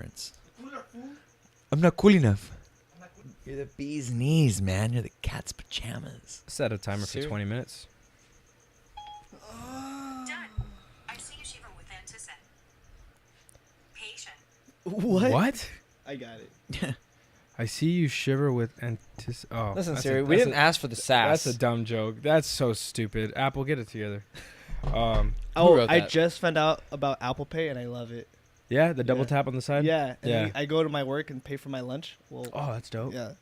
difference. I'm not cool enough. You're the bee's knees, man. You're the cat's pajamas. Set a timer for 20 minutes. Done. I see you shiver with anticipation. What? I got it. I see you shiver with Oh, Listen, that's Siri, a- we that's didn't a- ask for the sass. That's a dumb joke. That's so stupid. Apple, get it together. Oh, wrote I that? just found out about Apple Pay and I love it. Yeah, the double Yeah. tap on the side. Yeah. And Yeah. I go to my work and pay for my lunch. Well, Oh, that's dope. yeah.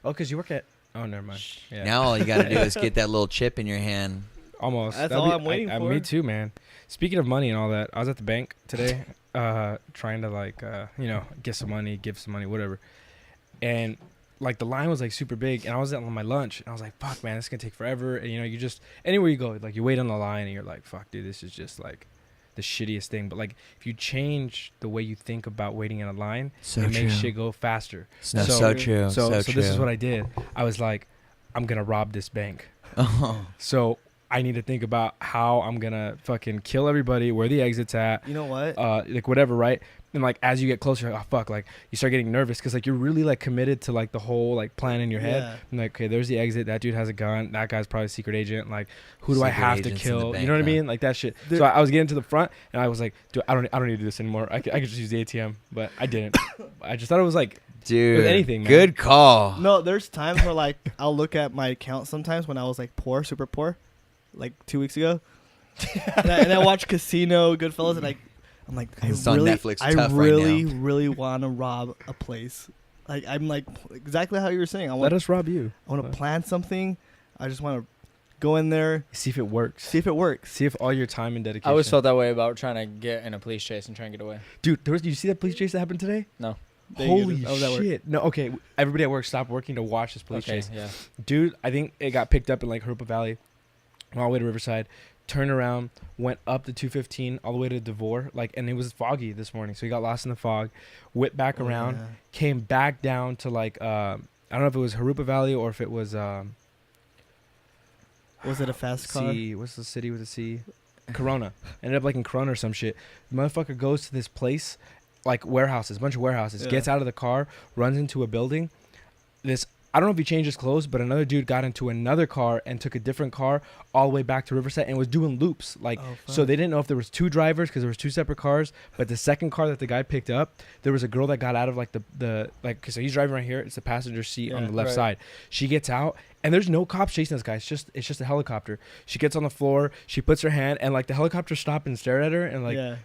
Oh, because you work at. Oh, never mind. Yeah. Now all you got to do is get that little chip in your hand. Almost. That's That'd all be- I'm waiting for. Me too, man. Speaking of money and all that, I was at the bank today, trying to get some money, give some money, whatever. And like the line was like super big, and I was on my lunch, and I was like, "Fuck, man, this is gonna take forever." And you just anywhere you go, like you wait on the line, and you're like, "Fuck, dude, this is just like the shittiest thing." But like if you change the way you think about waiting in a line, So it true. makes shit go faster. No, so true. So true. this is what I did. I was like, I'm gonna rob this bank. Oh. So I need to think about how I'm gonna fucking kill everybody, where the exit's at, You know what? like whatever, right? And like as you get closer, like, oh fuck, like you start getting nervous because like you're really like committed to like the whole like plan in your head. Yeah. I'm like, okay, there's the exit. That dude has a gun. That guy's probably a secret agent. Like, who do I Secret have to agents in the kill? bank, You know what I huh? mean? Like that shit. There- So I was getting to the front, and I was like, dude, I don't need to do this anymore. I could just use the ATM, but I didn't. I just thought it was like, Dude, with anything, man. good call. No, there's times where like I'll look at my account sometimes when I was like poor, super poor, like 2 weeks ago, and I watch Casino, Goodfellas, and I'm like, It's on Netflix I tough right really, now. really want to rob a place. Like I'm like exactly how you were saying. I let want us rob you. I want to plan something. I just want to go in there, See if it works. see if it works. See if all your time and dedication. I always felt that way about trying to get in a police chase and try and get away. Dude, did you see that police chase that happened today? No. There you go. Holy How was that work? shit! No, okay. Everybody at work stopped working to watch this police Okay, chase. yeah. Dude, I think it got picked up in like Harupa Valley, all the way to Riverside. Turned around, went up the 215 all the way to Devore, and it was foggy this morning, so he got lost in the fog. Whipped back Oh, around, yeah. came back down to I don't know if it was Harupa Valley or if it was Was it a fast car? C. What's the city with a C? Corona. Ended up in Corona or some shit. The motherfucker goes to this place, warehouses, a bunch of warehouses. Yeah. Gets out of the car, runs into a building. I don't know if he changed his clothes, but another dude got into another car and took a different car all the way back to Riverside and was doing loops. Oh, So fuck. they didn't know if there was two drivers because there was two separate cars. But the second car that the guy picked up, there was a girl that got out of so he's driving right here. It's the passenger seat on Yeah, the left right. side. She gets out and there's no cops chasing this guy. It's just a helicopter. She gets on the floor. She puts her hand and the helicopter stopped and stared at her and yeah.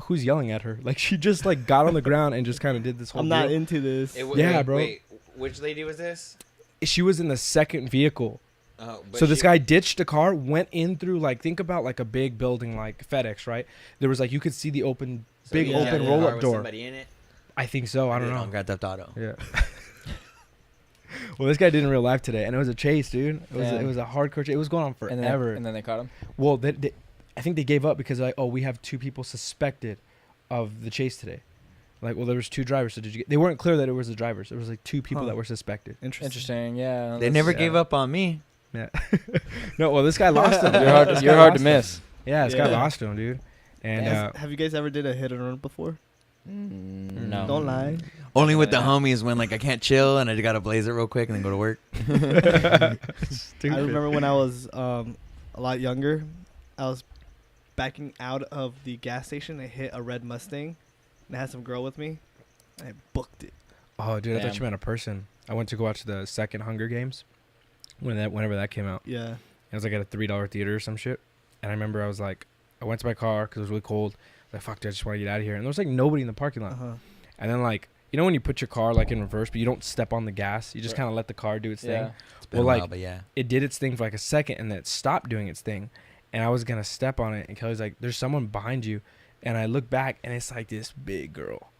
who's yelling at her? She just got on the ground and just kind of did this whole I'm not deal. into this. Yeah, bro. Wait, which lady was this? She was in the second vehicle. Oh, So this guy ditched the car, went in through think about a big building like FedEx, right? There was you could see the open roll-up door. Somebody in it. I think so. I don't On know. Grand Theft Auto. Yeah. Well, this guy did in real life today, and it was a chase, dude. Yeah. It was a hardcore chase. It was going on And forever. then they caught him. Well, I think they gave up because we have two people suspected of the chase today. There was two drivers. So they weren't clear that it was the drivers. There was two people Huh. that were suspected. Interesting, yeah. They that's- never yeah. gave up on me. Yeah. No, well, this guy lost him. You're hard, This you're guy hard lost to him. miss. Yeah, this guy Yeah. lost him, dude. And Have you guys ever did a hit and run before? No. Don't lie. Only with the Yeah. homies when I can't chill and I just gotta blaze it real quick and then go to work. I remember when I was a lot younger, I was backing out of the gas station. I hit a red Mustang, and I had some girl with me. I booked it. Oh, dude, I thought Damn. you meant a person. I went to go watch the second Hunger Games whenever that came out. Yeah. It was at a $3 theater or some shit. And I remember I was I went to my car because it was really cold. Fuck, dude, I just want to get out of here. And there was nobody in the parking lot. Uh-huh. And then when you put your car in reverse, but you don't step on the gas, you just Right. kind of let the car do its Yeah. thing. It's been Well, a while, but yeah. It did its thing for a second, and then it stopped doing its thing. And I was gonna step on it, and Kelly's like, "There's someone behind you." And I look back, and it's this big girl.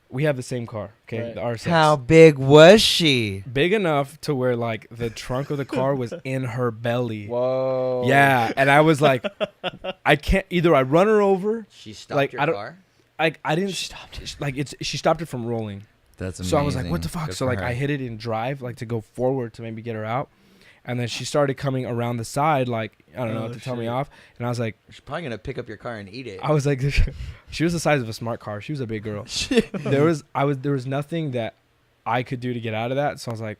We have the same car, okay, Right. the R6. How big was she? Big enough to where the trunk of the car was in her belly. Whoa. Yeah, and I was like, I can't. Either I run her over. She stopped your I don't- car? I didn't. She stopped it. She stopped it from rolling. That's amazing. So I was like, what the fuck? Good So for her. I hit it in drive, to go forward to maybe get her out. And then she started coming around the side, like, I don't know, Oh, to tell me shit. off. And I was like, She's probably gonna pick up your car and eat it. I was like, she was the size of a smart car. She was a big girl. There was nothing that I could do to get out of that. So I was like,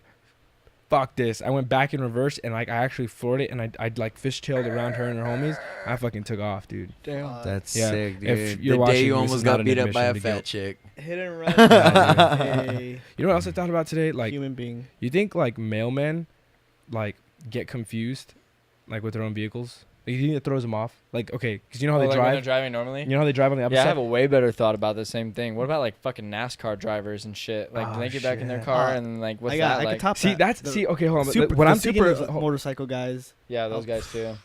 fuck this. I went back in reverse and like I actually floored it and I'd like fishtailed around her and her homies. I fucking took off, dude. Damn. That's Yeah. sick, dude. If you're the watching, day you this almost is not got an beat up by a admission to fat guilt. chick. Hit and run. Yeah, Hey, You know what else I thought about today? Like, human being. you think like mailmen like get confused like with their own vehicles? Like, you think it throws them off? Like, okay, because you know how they Like when they're drive. driving normally. You know how they drive on the opposite Yeah, I side? have a way better thought about the same thing. What about like fucking NASCAR drivers and shit? Like, Oh, do they get back in their shit. car Oh, and like what's I that could like? top See, that. that's The see. Okay, hold on. super, what the I'm thinking super is, motorcycle guys. Yeah, those guys too.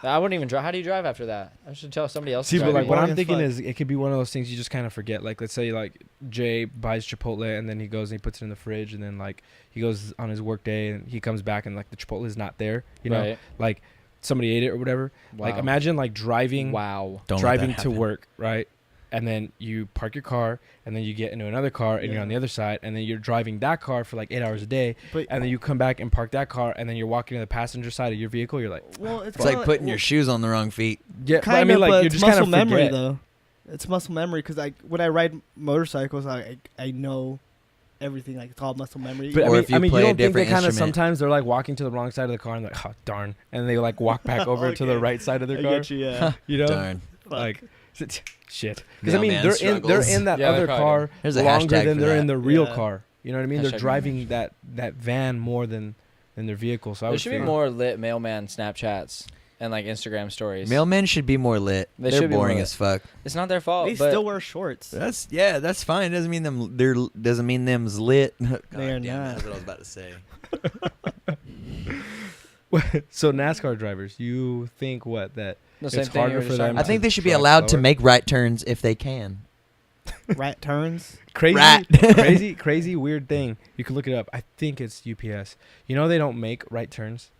I wouldn't even drive. How do you drive after that? I should tell somebody else. see, to but drive like what boring I'm as thinking fuck. is it could be one of those things you just kind of forget. Like, let's say like Jay buys Chipotle and then he goes and he puts it in the fridge and then like he goes on his work day and he comes back and like the Chipotle is not there. You know, Right. like somebody ate it or whatever. Like Wow. imagine like driving. Wow. Don't let driving that to happen. work, right? And then you park your car, and then you get into another car, and you're Yeah. on the other side, and then you're driving that car for like 8 hours a day, But and then you come back and park that car, and then you're walking to the passenger side of your vehicle. You're like, well, It's like putting your shoes on the wrong feet. yeah, kind but I mean, like but you it's just kind muscle of memory forget. though. It's muscle memory because like when I ride motorcycles, I know everything. Like it's all muscle memory. But Or I if mean, you you play a don't think they different kind of instrument. sometimes they're like walking to the wrong side of the car and like, oh darn, and they like walk back over to the Okay. right side of their I car. get you. Yeah. You know, Darn. like shit. Because I mean, Mailman they're struggles. in that Yeah, they're other probably car There's a longer hashtag than for they're that. in the real Yeah. car. You know what I mean? They're Hashtag driving that van more than their vehicle. So I There would should be figure- more lit mailman Snapchats and like Instagram stories. Mailmen should be more lit. They They're should be more boring lit. as fuck. It's not their fault. They but still wear shorts. That's fine. Doesn't mean doesn't mean them's lit. God They're damn, not. that's what I was about to say. So NASCAR drivers, you think what that the same it's thing harder you were for just them talking I about. think they should be truck allowed to slower? make right turns if they can. Rat turns. crazy, Rat. crazy weird thing? You can look it up. I think it's UPS. You know they don't make right turns;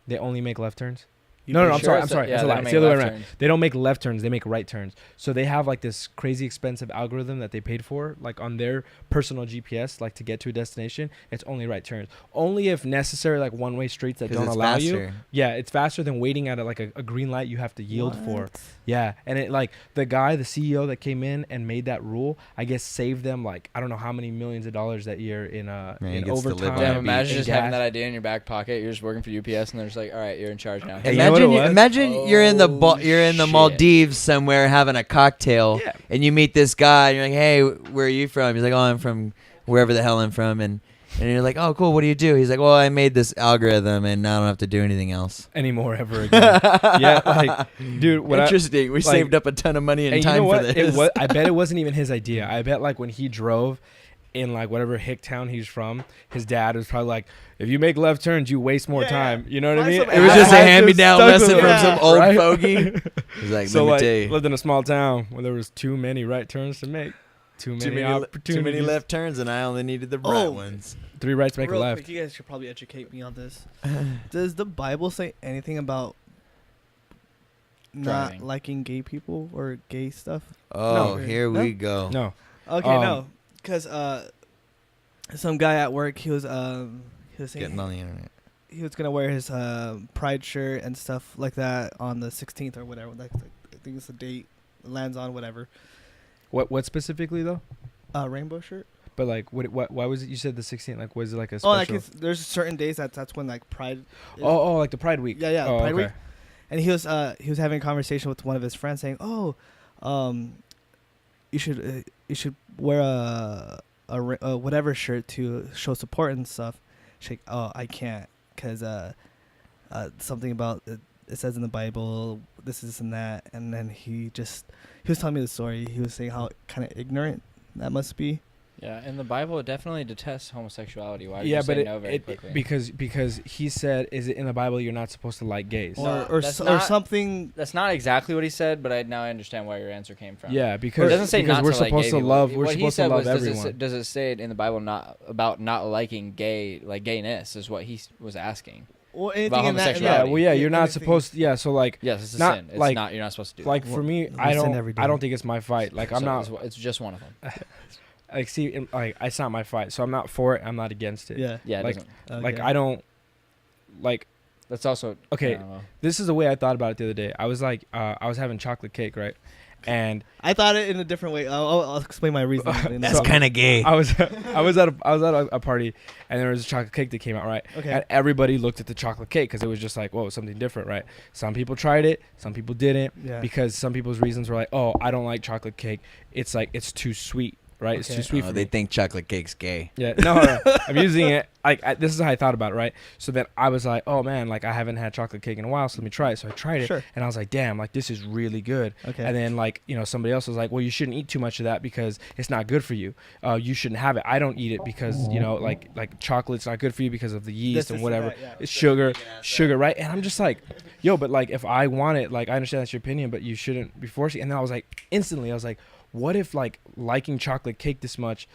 they only make left turns. No, I'm Sure, sorry. it's a- It's yeah, a they lie. make It's the other way left around. turns. They don't make left turns. They make right turns. So they have like this crazy expensive algorithm that they paid for, like on their personal GPS, like to get to a destination. It's only right turns. Only if necessary, like one-way streets that 'Cause don't it's allow you. faster. Yeah, it's faster than waiting at a green light you have to yield for. What? Yeah, and it like the guy, the CEO that came in and made that rule, I guess saved them like I don't know how many millions of dollars that year in he in gets to live overtime. on Damn, it. imagine in just having gas. that idea in your back pocket. You're just working for UPS, and they're just like, "All right, you're in charge now." Hey, you know what it was? Imagine you're in the Oh, you're in the shit. Maldives somewhere having a cocktail, Yeah. and you meet this guy. And you're like, "Hey, where are you from?" He's like, "Oh, I'm from wherever the hell I'm from." And you're like, "Oh, cool. What do you do?" He's like, "Well, I made this algorithm, and now I don't have to do anything else." Anymore ever again. Yeah, like dude, what Interesting. We like- saved up a ton of money and and time you know what? for this. I bet it wasn't even his idea. I bet like when he drove in like whatever hick town he's from, his dad was probably like, if you make left turns, you waste more Yeah, time. You know what I Find mean? some It was And just I a had hand-me-down stuck with lesson him, from some old right? fogey. He's like, So let like, me tell you. lived in a small town where there was too many right turns to make. Too many opportunities. too many left turns, and I only needed the right Oh. ones. 3 rights make a Real left. quick, you guys should probably educate me on this. Does the Bible say anything about not Driving. liking gay people or gay stuff? Oh, No. here No? we go. No. Okay, no, because some guy at work he was saying Getting on the internet. he was gonna wear his pride shirt and stuff like that on the 16th or whatever. Like, I think it's the date it lands on whatever. What specifically though? Rainbow shirt. But like, what? Why was it? You said the 16th. Like, was it like a special? Oh, like there's certain days that's when like Pride. Is. like the Pride Week. Yeah, Oh, Pride Week. okay. And he was having a conversation with one of his friends saying, "Oh, you should wear a whatever shirt to show support and stuff." She's like, "Oh, I can't because something about it says in the Bible this and that." And then he was telling me the story. He was saying how kind of ignorant that must be. Yeah, in the Bible, it definitely detests homosexuality. Why would Yeah, you but say no very it quickly? because he said, is it in the Bible you're not supposed to like gays? No, or that's or not- something. That's not exactly what he said, but now I understand where your answer came from. Yeah, It because doesn't say because not we're to like supposed gay to people. love we're What he supposed to said love was, everyone. does it say it in the Bible not about not liking gay, like gayness, is what he was asking. Well, anything About in that. homosexuality. Yeah, well, yeah, you're not anything. supposed. Yeah, so like, Yes, it's a Not sin. It's like- not. You're not supposed to do. like that. for me, we I sin every don't day. think it's my fight. Like I'm So not It's just one of them. like see, like it's not my fight, so I'm not for it. I'm not against it. Yeah. Yeah, it Like- doesn't. Like Okay. I don't like, That's also okay, I don't know. this is the way I thought about it the other day. I was like, I was having chocolate cake, right? And I thought it in a different way. I'll explain my reasoning. That's kind of gay. I was at a party, and there was a chocolate cake that came out, right? Okay. And everybody looked at the chocolate cake because it was just like, whoa, something different, right? Some people tried it, some people didn't, Yeah. because some people's reasons were like, oh, I don't like chocolate cake. It's like it's too sweet, right? It's Okay. too sweet Oh, for they me. think chocolate cake's gay. Yeah, no, I'm using it. Like this is how I thought about it, right? So then I was like, oh man, like I haven't had chocolate cake in a while, so let me try it. So I tried it, Sure. and I was like, damn, like this is really good. Okay. And then like somebody else was like, well, you shouldn't eat too much of that because it's not good for you. You shouldn't have it. I don't eat it because like chocolate's not good for you because of the yeast and whatever. That, yeah. It's sugar, right? And I'm just like, yo, but like if I want it, like I understand that's your opinion, but you shouldn't be forcing. And then I was like, instantly, I was like, what if like liking chocolate cake this much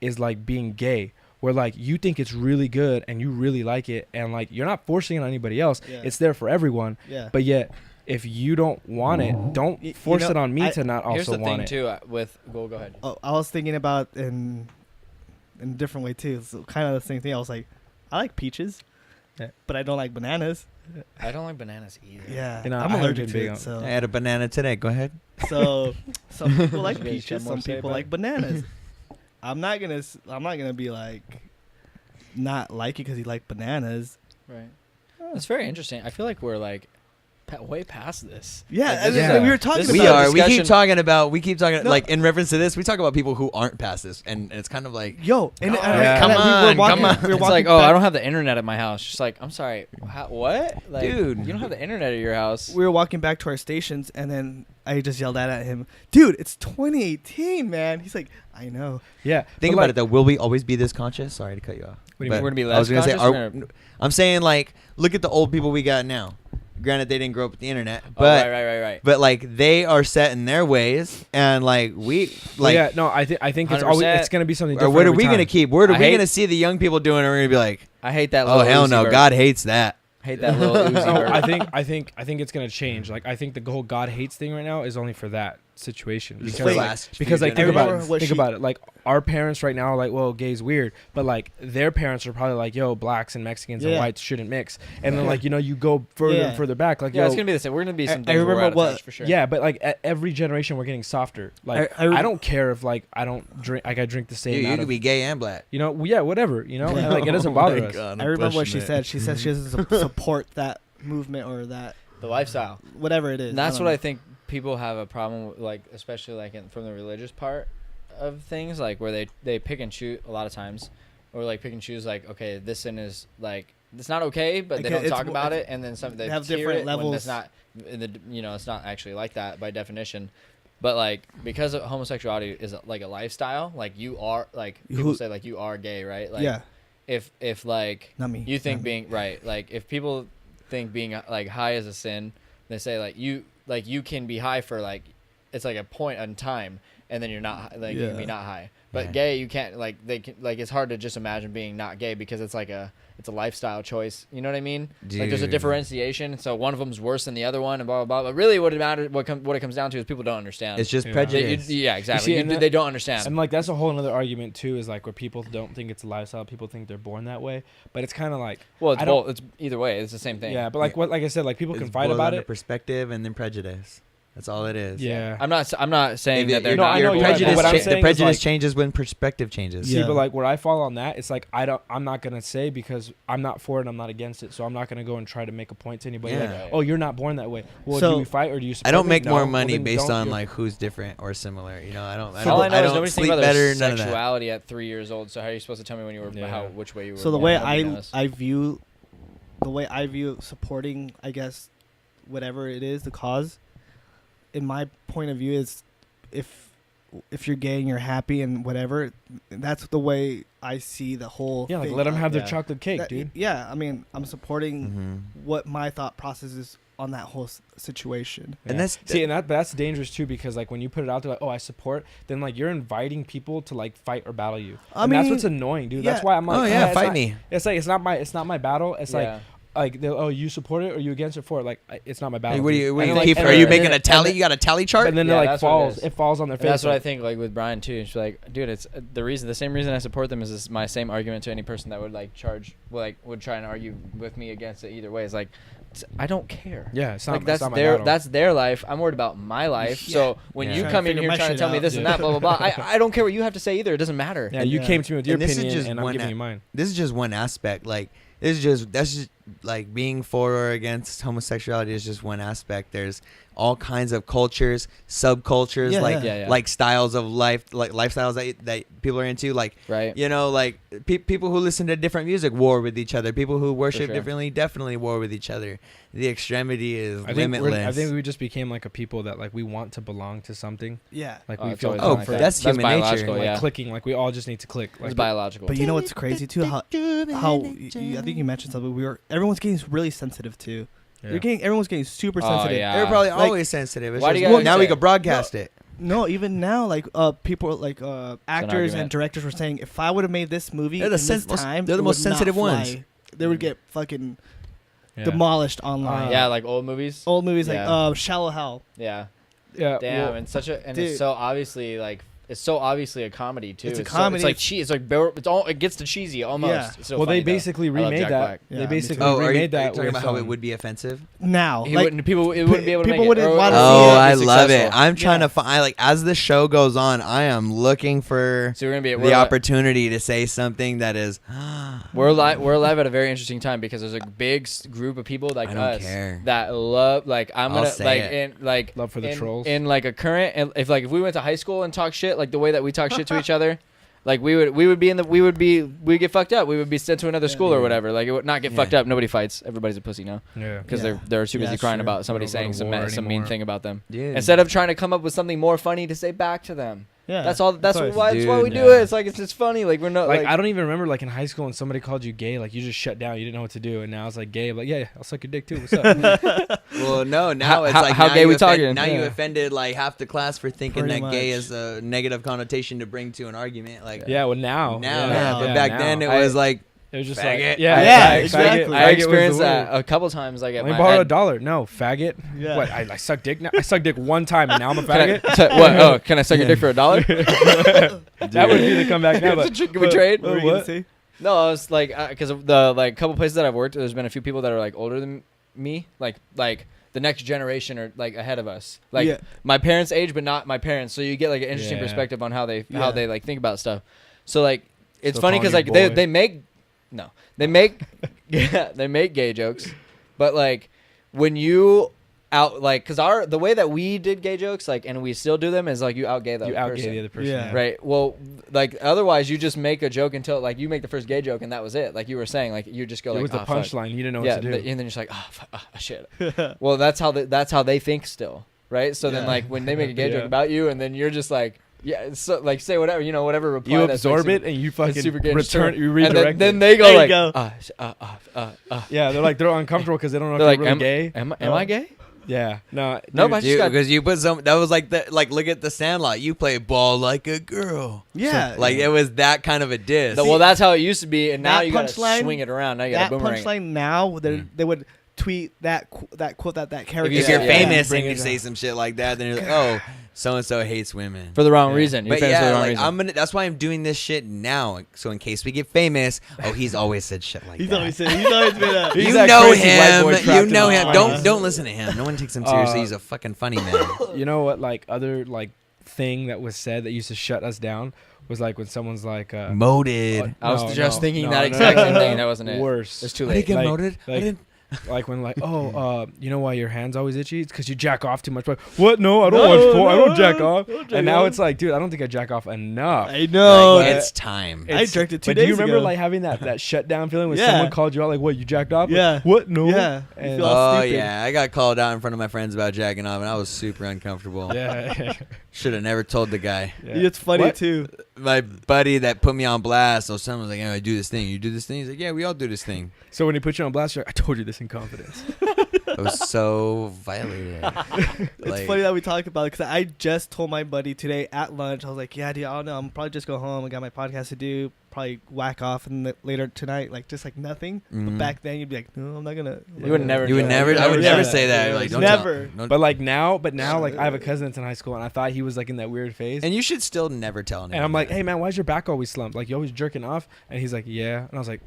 is like being gay? Where like you think it's really good and you really like it, and like you're not forcing it on anybody else. Yeah. It's there for everyone. Yeah. But yet, if you don't want it, don't You force know, it on me I- to not Here's also the want thing it. too. With go ahead. Oh, I was thinking about in a different way too. So kind of the same thing. I was like, I like peaches, Yeah. but I don't like bananas. I don't like bananas either. Yeah, You know, I'm I haven't allergic been to big it. on- So, I had a banana today. Go ahead. so some people like You guys peaches, got more some to say people about like it? bananas. I'm not gonna be like not like it because you like bananas. Right. It's very interesting. I feel like we're like way past this. Yeah, Like, and is then a- we were talking this about is We a are. We keep discussion- talking No. like in reference to this. We talk about people who aren't past this, and it's kind of like, Yo, and Oh, yeah. come we were on, walking, come on. We were It's walking like, oh, back, I don't have the internet at my house. Just like, I'm sorry, what? Like, Dude. you don't have the internet at your house. We were walking back to our stations, and then I just yelled at him, dude, it's 2018, man. He's like, I know. Yeah. think but, about like, it though. Will we always be this conscious? Sorry to cut you off. What do you But mean? We're gonna be I was less gonna say, conscious, or- I'm saying like, look at the old people we got now. Granted, they didn't grow up with the internet, Oh, but right. but like they are set in their ways, and like we like. yeah, no, I think it's always 100%. it's gonna be something Or different. what are every we time. gonna keep? What are I we hate- gonna see the young people doing? And we're gonna be like, I hate that. oh Little hell Uzi no, Vert. God hates that. Hate that little Uzi No, Vert. I think it's gonna change. Like I think the whole God hates thing right now is only for that situation Just because for like, last because few like think generations. about it. Think about it. Like our parents right now are like, well, gay's weird, but like their parents are probably like, yo, blacks and Mexicans and Yeah. whites shouldn't mix. And then like you go further Yeah. and further back. Like Yeah, yo, it's gonna be the same. We're gonna be some I things where we're remember out of what- touch for sure. yeah, but like at every generation we're getting softer. Like I don't care if like I don't drink. Like I drink the same. You amount could of, be gay and black. yeah, whatever. And, like it doesn't Oh bother my us. God, I I'm remember what pushing she it. said. She said she doesn't support that movement or that the lifestyle. whatever it is. And that's don't what know. I think people have a problem with, like especially like from the religious part of things, like where they pick and choose a lot of times, or like pick and choose like, okay, this sin is like it's not okay, but they Okay, don't it's talk mo- about it's- it, and then some they have tier different it when levels. it's not in the it's not actually like that by definition. But like because of homosexuality is like a lifestyle, like you are like people Who- say like you are gay, right? Like yeah, if like not me. you think Not me. being right, like if people think being like high is a sin, they say like you can be high for like it's like a point in time, and then you're not like you can be Yeah. not high. But Yeah. gay, you can't like they can like it's hard to just imagine being not gay because it's like a lifestyle choice. You know what I mean? Like there's a Dude. differentiation. So one of them's worse than the other one, and blah blah blah. But really, what it matters, what it comes down to is people don't understand. It's just Yeah. prejudice. Yeah, exactly. and that- They don't understand. And like that's a whole another argument too, is like where people don't think it's a lifestyle, people think they're born that way, but it's kind of like Well, it's I don't- both. It's either way. It's the same thing. yeah, but like like I said, like people It's can fight boiled about down to it. perspective and then prejudice. That's all it is. Yeah, I'm not saying If that they're your- No, not. I your know you're right, but prejudice what I'm the saying is, prejudice like- changes when perspective changes. see, Yeah. but like where I fall on that, it's like I'm not gonna say because I'm not for it, I'm not against it, so I'm not gonna go and try to make a point to anybody. Yeah. Like, oh, you're not born that way. Well, So- do we fight or do you? I support don't me? make No. more Well, money then based don't. on You're- like who's different or similar. You know, I don't. All I know is don't nobody's sleep thinking about better. their None of that. sexuality at 3 years old. So how are you supposed to tell me when you were Yeah. which way you were? So the born? way Nobody knows. I view supporting, I guess, whatever it is, the cause, in my point of view is if you're gay and you're happy and whatever, that's the way I see the whole Yeah, like thing. let them have their Yeah. chocolate cake, That- dude. Yeah, I mean, I'm supporting Mhm. what my thought process is on that whole situation. And Yeah. that's See, and that's dangerous too, because like when you put it out there, like, oh, I support, then like you're inviting people to like fight or battle you. I And that's mean, what's annoying, dude. yeah. That's why I'm like, oh yeah, it's fight not- me. It's like it's not my battle. It's like Yeah. like, you support it or you against it for it? Like, it's not my battle. Like, what do you, And then, like, are you and making then- a tally? and You got a tally chart? And then Yeah, it like that's what it falls. is. It falls on their And face. that's what I like, think, like with Brian too. She's like, dude, it's the same reason I support them is my same argument to any person that would like would try and argue with me against it either way. It's like, I don't care. Yeah, it's not, Like it's not my their battle. that's their life. I'm worried about my life. Yeah. So when Yeah. you Trying come to in figure here my trying to shit tell me out. this and Yeah. that, blah blah blah, I don't care what you have to say either. It doesn't matter. Yeah, you came to me with your and this is opinion, just and I'm one giving a- you mine. This is just one aspect. Like, that's just like being for or against homosexuality is just one aspect. There's all kinds of cultures, subcultures, Yeah, like yeah. like styles of life, like lifestyles that people are into. Like, Right. you know, like people who listen to different music war with each other. People who worship sure. differently definitely war with each other. The extremity is I think limitless. we just became like a people that like we want to belong to something. Yeah. Like Oh, we it's feel always Oh, been like that. that's human nature. biological, like yeah. clicking. Like we all just need to click. It's Like biological. But you know what's crazy too? How I think you mentioned something. Everyone's getting really sensitive too. yeah. Everyone's getting super Oh, sensitive. yeah. They're probably Like, always sensitive. It's why do just, you gotta now say we it? can broadcast it. No, even now, like people, like actors argument. and directors were saying, if I would have made this movie They're in the this most- time, they're the it most would not sensitive fly. ones. They would get fucking Yeah. demolished online. Yeah, like old movies. Old movies Yeah. like Shallow Hell. Yeah. Yeah. Damn, well, and dude. it's so obviously like it's so obviously a comedy too. It's a so- comedy. it's like cheese. It's like it gets to cheesy almost. Yeah. It's so well, they funny, though. basically I love remade Jack that. Black. Yeah, They me too. basically Oh, are you remade that talking with about how it would be offensive? Now, He like wouldn't. It wouldn't be able to people make wouldn't it. want to Oh, see it. I be love it. successful. I'm trying Yeah. to find, like, as the show goes on, I am looking for So we're gonna be the opportunity to say something that is. We're alive at a very interesting time because there's a big group of people like I don't us care. that love like I'm I'll gonna say like it. in like Love for the trolls. in like a current and if we went to high school and talk shit like the way that we talk shit to each other. Like we would get fucked up. We would be sent to another school or whatever. Like it would not get fucked Yeah. up. Nobody fights. Everybody's a pussy now Yeah. because Yeah. they're too busy Yeah, crying sure. about somebody They don't go saying to war some mean anymore. thing about them. Dude. Instead of trying to come up with something more funny to say back to them. Yeah, That's all. That's of course. why we Dude, do yeah. it. It's like it's just funny. Like we're not Like I don't even remember like in high school when somebody called you gay, like you just shut down, you didn't know what to do, and now it's like gay, I'm like yeah, I'll suck your dick too. What's up? Well, no, now How- it's how- like how now gay you we offend- talking? Now you Yeah. offended like half the class for thinking Pretty that gay much. is a negative connotation to bring to an argument. Like Yeah, well now. now, yeah, yeah, but yeah, back now. then it I- was like It was just Faggot. like yeah, Yeah, faggot, exactly. faggot I was experienced the that word. a couple times. Like at Let me my borrow at- $1. No, faggot. Yeah. What? I suck dick now. I suck dick one time and now I'm a Can I, faggot. what? Oh, can I suck your dick for $1? That would be the comeback now. But Can we trade? What were you What? gonna say? No, I was like, because of the like couple places that I've worked, there's been a few people that are like older than me, like the next generation or like ahead of us, like Yeah. my parents' age, but not my parents. So you get like an interesting Yeah. perspective on how Yeah. they like think about stuff. So like it's So funny calling because you like boy. they make they make gay jokes, but like when you out like because the way that we did gay jokes like and we still do them is like you out gay the you other out person. gay the other person. Yeah. Right. Well, like otherwise, you just make a joke until like you make the first gay joke and that was it. Like you were saying, like you just go It like was the "Ah, fuck." punchline. You didn't know Yeah, what to do. and then you're just like shit. Well, that's how they think still, right? So then Yeah. like when they make a gay Yeah. joke about you, and then you're just like so like say whatever whatever reply. You that's, absorb like, it and you fucking super gay, return. super- You and redirect then it. they go There you like go. Yeah, they're uncomfortable because they don't know they're if like you're really gay. am I gay? Yeah, no, No, dude, but I just got because you put some that was like look at the Sandlot. You play ball like a girl. Yeah. Like it was that kind of a diss. well, that's how it used to be, and now that you gotta punchline- swing it around. Now you that gotta boomerang. it. punchline now, they would tweet that quote that character. if Yeah, you're yeah. famous Bring and it you say down. some shit like that, then you're like, oh, so and so hates women. For the wrong Yeah. reason. You're But famous for the yeah, wrong like reason. that's why I'm doing this shit now. So in case we get famous, he's always said shit like He's that. always been a. He's You that know crazy white boy him. trapped You in know the him. mind. Don't listen to him. No one takes him seriously. He's a fucking funny man. You know what? Like other like thing that was said that used to shut us down was like when someone's like Moted. I was no, just no, thinking no, that no, exact no, same no. thing. That wasn't it. Worse. It's too I didn't late. get Like- moted. I like- didn't. Like when like you know why your hand's always itchy? It's because you jack off too much. Like, what? No, I don't watch porn. I don't jack off. And now it's like, dude, I don't think I jack off enough. I know. Like, but- it's time. I jerked it 2 But days do you remember ago. like having that shutdown feeling when Yeah. someone called you out? Like, what? You jacked off? Like, Yeah. what? No. Yeah. You And- feel all Oh stupid. yeah, I got called out in front of my friends about jacking off, and I was super uncomfortable. Yeah. Should have never told the guy. Yeah. It's funny What? too. My buddy that put me on blast. So someone was like, "Yeah, I do this thing. You do this thing." He's like, "Yeah, we all do this thing." So when he put you on blast, you're like, I told you this in confidence. I was so violated. It's funny that we talk about it because I just told my buddy today at lunch. I was like, "Yeah, dude, I don't know. I'm probably just go home. I got my podcast to do. Probably whack off later tonight, like just like nothing." But Mhm. back then, you'd be like, "No, I'm not gonna." You would never. You would do that. never. I would Yeah. never say that. Like, don't Never. Tell, don't- But like now, like I have a cousin that's in high school, and I thought he was like in that weird phase. and you should still never tell anyone. And I'm like, that. hey man, why's your back always slumped? Like you always jerking off? And he's like, yeah. And I was like,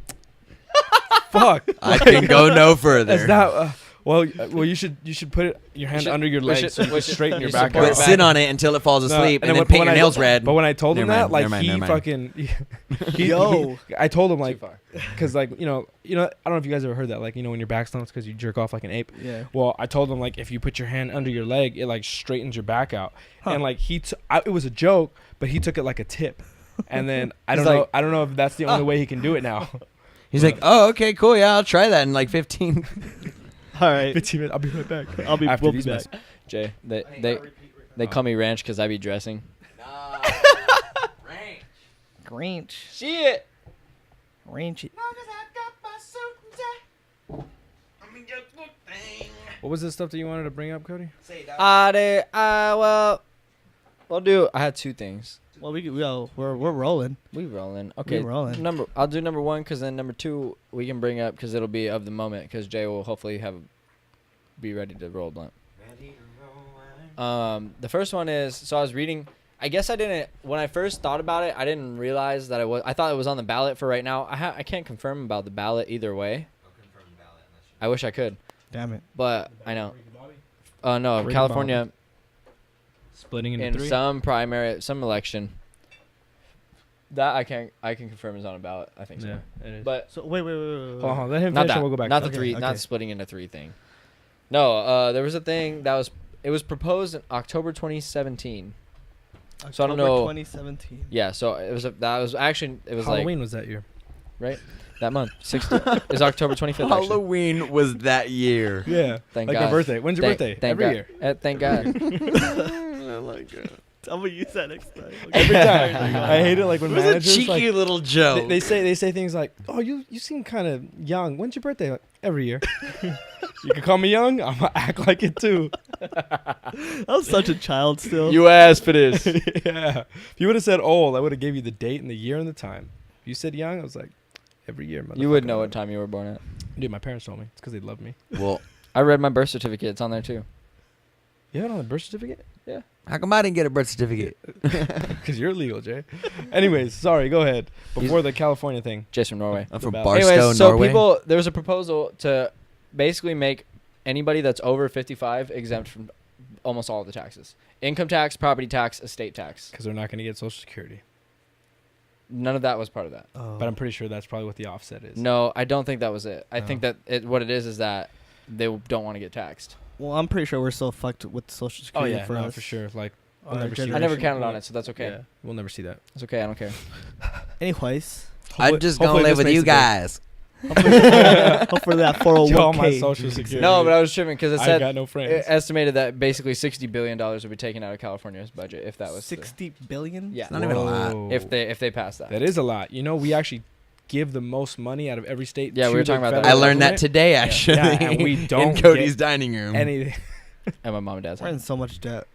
fuck. I can go no further. That's not. Well, you should put your hand under your leg so you can straighten your back support out. But sit on it until it falls No, asleep, and and then then paint when your I- nails red. But when I told him Never that, mind, like never mind, he never mind. fucking, Yo. I told him Too like, far. because like you know, I don't know if you guys ever heard that, like you know when your back slumps because you jerk off like an ape. Yeah. Well, I told him like if you put your hand under your leg, it like straightens your back out, and like it was a joke, but he took it like a tip, and then I He's don't know, like, I don't know if that's the only way he can do it now. He's like, oh, okay, cool, yeah, I'll try that in like 15. All right. 15 minutes, I'll be right back. We'll be back. Jay, they call me ranch because I be dressing. Grinch. Shit. Ranch. What was the stuff that you wanted to bring up, Cody? I had two things. Well, we're rolling. We rolling. Okay. We rolling. I'll do number one because then number two we can bring up because it'll be of the moment because Jay will hopefully be ready to roll blunt. The first one is so I was reading. I guess I didn't when I first thought about it. I didn't realize that I thought it was on the ballot for right now. I can't confirm about the ballot either way. I wish I could, Damn it. but I know. No, Ring California Splitting into in three. some election. That I can confirm is on a ballot. I think so. Yeah, it is. But So wait. hold on, let him not finish that. and we'll go back. Not to the it. three. okay. Not splitting into three thing. No. There was a thing that was proposed in October 2017. So I don't know- 2017. Yeah. So it was Halloween was that year. right that month. 60 is October 25th. Actually. Halloween was that year. Yeah, Thank like God. my birthday. When's your birthday? Thank Every God. year. Thank God. I like it. I'm gonna use that next time. Every time. I hate it. Like when It was a managers cheeky like little joke. they say things like, "Oh, you seem kind of young. When's your birthday?" Like, every year. You can call me young. I'm gonna act like it too. I was such a child still. You asked for this. Yeah. If you would have said old, I would have gave you the date and the year and the time. If you said young, I was like, every year. You would motherfucker. know what time you were born at. Dude, my parents told me. It's because they love me. Well, I read my birth certificate. It's on there too. You have it on the birth certificate? how come I didn't get a birth certificate? Because you're illegal, Jay. Anyways, sorry. Go ahead. Before the California thing. Just from Norway. I'm from About- Barstow, Anyways, so Norway. there was a proposal to basically make anybody that's over 55 exempt from almost all of the taxes. Income tax, property tax, estate tax. Because they're not going to get Social Security. None of that was part of that. Oh. But I'm pretty sure that's probably what the offset is. No, I don't think that was it. I No. think that what it is that they don't want to get taxed. Well, I'm pretty sure we're so fucked with Social Oh, Security yeah. for No, us. for sure. Like, Our I'll never see generation. I never that. counted on it, so that's okay. Yeah, we'll never see that. It's okay. I don't care. Anyways, I'm just gonna hopefully live this with makes you it big. guys. hopefully that Y'all my 401k. Social Security. No, but I was tripping because it I said got no it friends. estimated that basically $60 billion would be taken out of California's budget if that was 60 billion. yeah. It's not even a lot. Whoa. If they pass that. That is a lot. You know, we actually give the most money out of every state. Yeah, to we were the talking about that. I federal learned that government. today, actually. Yeah, and we don't in Cody's get dining room. anything. And my mom and dad's We're house. in so much debt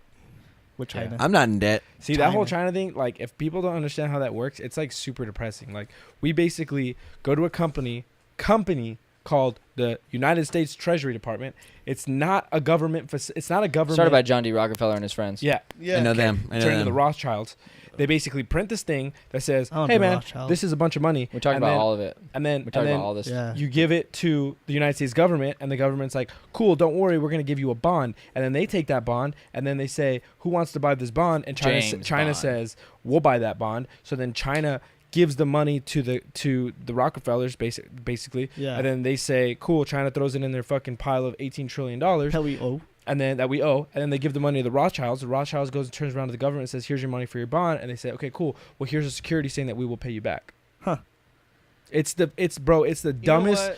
with Yeah. China. I'm not in debt. See, that whole China. China thing, like, if people don't understand how that works, it's, like, super depressing. Like, we basically go to a company called the United States Treasury Department. It's not a government. It's not a government. Started by John D. Rockefeller and his friends. Yeah. Yeah. I know them. I know Turn into the them. Rothschilds. They basically print this thing that says, I don't "Hey do man, Rothschild. this is a bunch of money." We're talking And about then- all of it. And then, We're talking and about then all this. Yeah. you give it to the United States government, and the government's like, "Cool, don't worry, we're gonna give you a bond." And then they take that bond, and then they say, "Who wants to buy this bond?" And China James China Bond. says, "We'll buy that bond." So then China gives the money to the Rockefellers, basically. Yeah. And then they say, "Cool." China throws it in their fucking pile of $18 trillion, Hell we owe. and then that we owe, and then they give the money to the Rothschilds. The Rothschilds goes and turns around to the government and says, "Here's your money for your bond," and they say, "Okay, cool. Well, here's a security saying that we will pay you back." Huh. It's the dumbest.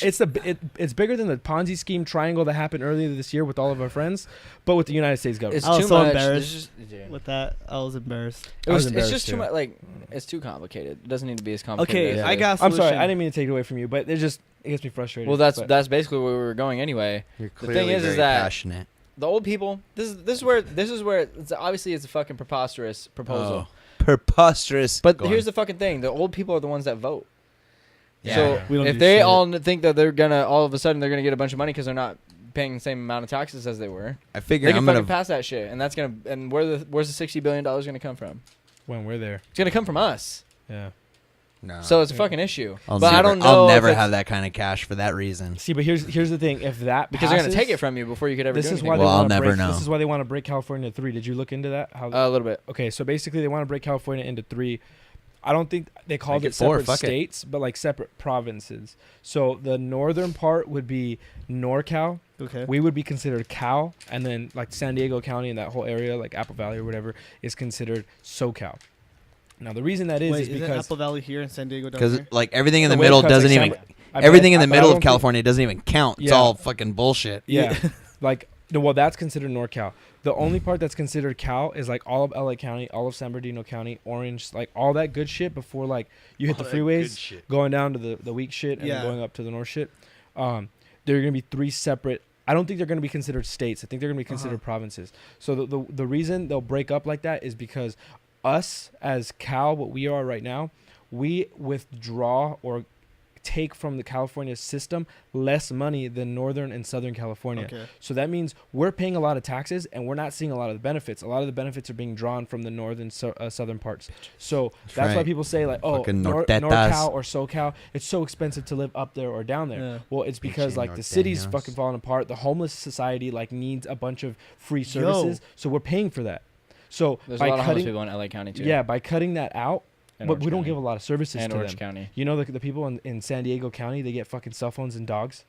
It's bigger than the Ponzi scheme triangle that happened earlier this year with all of our friends, but with the United States government. It's I was too so much. embarrassed. There's just- yeah. With that, I was embarrassed. I was It's embarrassed just too too. much. Like it's too complicated. It doesn't need to be as complicated. Okay, as I it is. got. A I'm sorry, solution. I didn't mean to take it away from you, but there's just It gets me frustrated. Well, but that's basically where we were going anyway. You're The thing is very that passionate. the old people. This is where it's obviously it's a fucking preposterous proposal. Preposterous. But here's the fucking thing: the old people are the ones that vote. Yeah. So We don't if do they shit. all think that they're gonna all of a sudden they're gonna get a bunch of money because they're not paying the same amount of taxes as they were, I figure they can I'm fucking gonna. pass that shit, and that's gonna and where's the $60 billion gonna come from? when we're there, It's gonna come from us. yeah. No. So it's a fucking issue. I'll but never, I don't know. I'll if never it's- have that kind of cash for that reason. See, but here's the thing: if that because they're gonna passes, take it from you before you could ever This do is anything. why Well, they I'll want to never break. know. This is why they want to break California into 3. Did you look into that? How? A little bit. Okay, so basically they want to break California into 3. I don't think they called Make it it 4, separate fuck it. states, but like separate provinces. So the northern part would be NorCal. Okay. We would be considered Cal, and then like San Diego County and that whole area, like Apple Valley or whatever, is considered SoCal. Now the reason that is Wait, is isn't because Apple Valley here in San Diego down Because here? like everything in the way it middle cuts, doesn't like, even. I bet- Everything in the but I middle don't of think- California doesn't even count. It's Yeah. all fucking bullshit. Yeah, like no, well, that's considered NorCal. The only part that's considered Cal is like all of LA County, all of San Bernardino County, Orange, like all that good shit before like you hit the freeways, going down to the weak shit and then Yeah. going up to the north shit. There are gonna be 3 separate. I don't think they're gonna be considered states. I think they're gonna be considered provinces. So the reason they'll break up like that is because us as Cal, what we are right now, we withdraw or take from the California system less money than Northern and Southern California. Okay. So that means we're paying a lot of taxes and we're not seeing a lot of the benefits. A lot of the benefits are being drawn from the northern southern parts. So that's why right. people say like, oh, Fucking NorCal nortetas. or SoCal, it's so expensive to live up there or down there. Yeah. Well, it's because Pinche like the city's norteños. fucking falling apart. The homeless society like needs a bunch of free services. So we're paying for that. So There's by a lot of homeless cutting, people in LA County too. yeah, by cutting that out, And but Orange we don't County. give a lot of services And to Orange them. County. You know the people in San Diego County, they get fucking cell phones and dogs.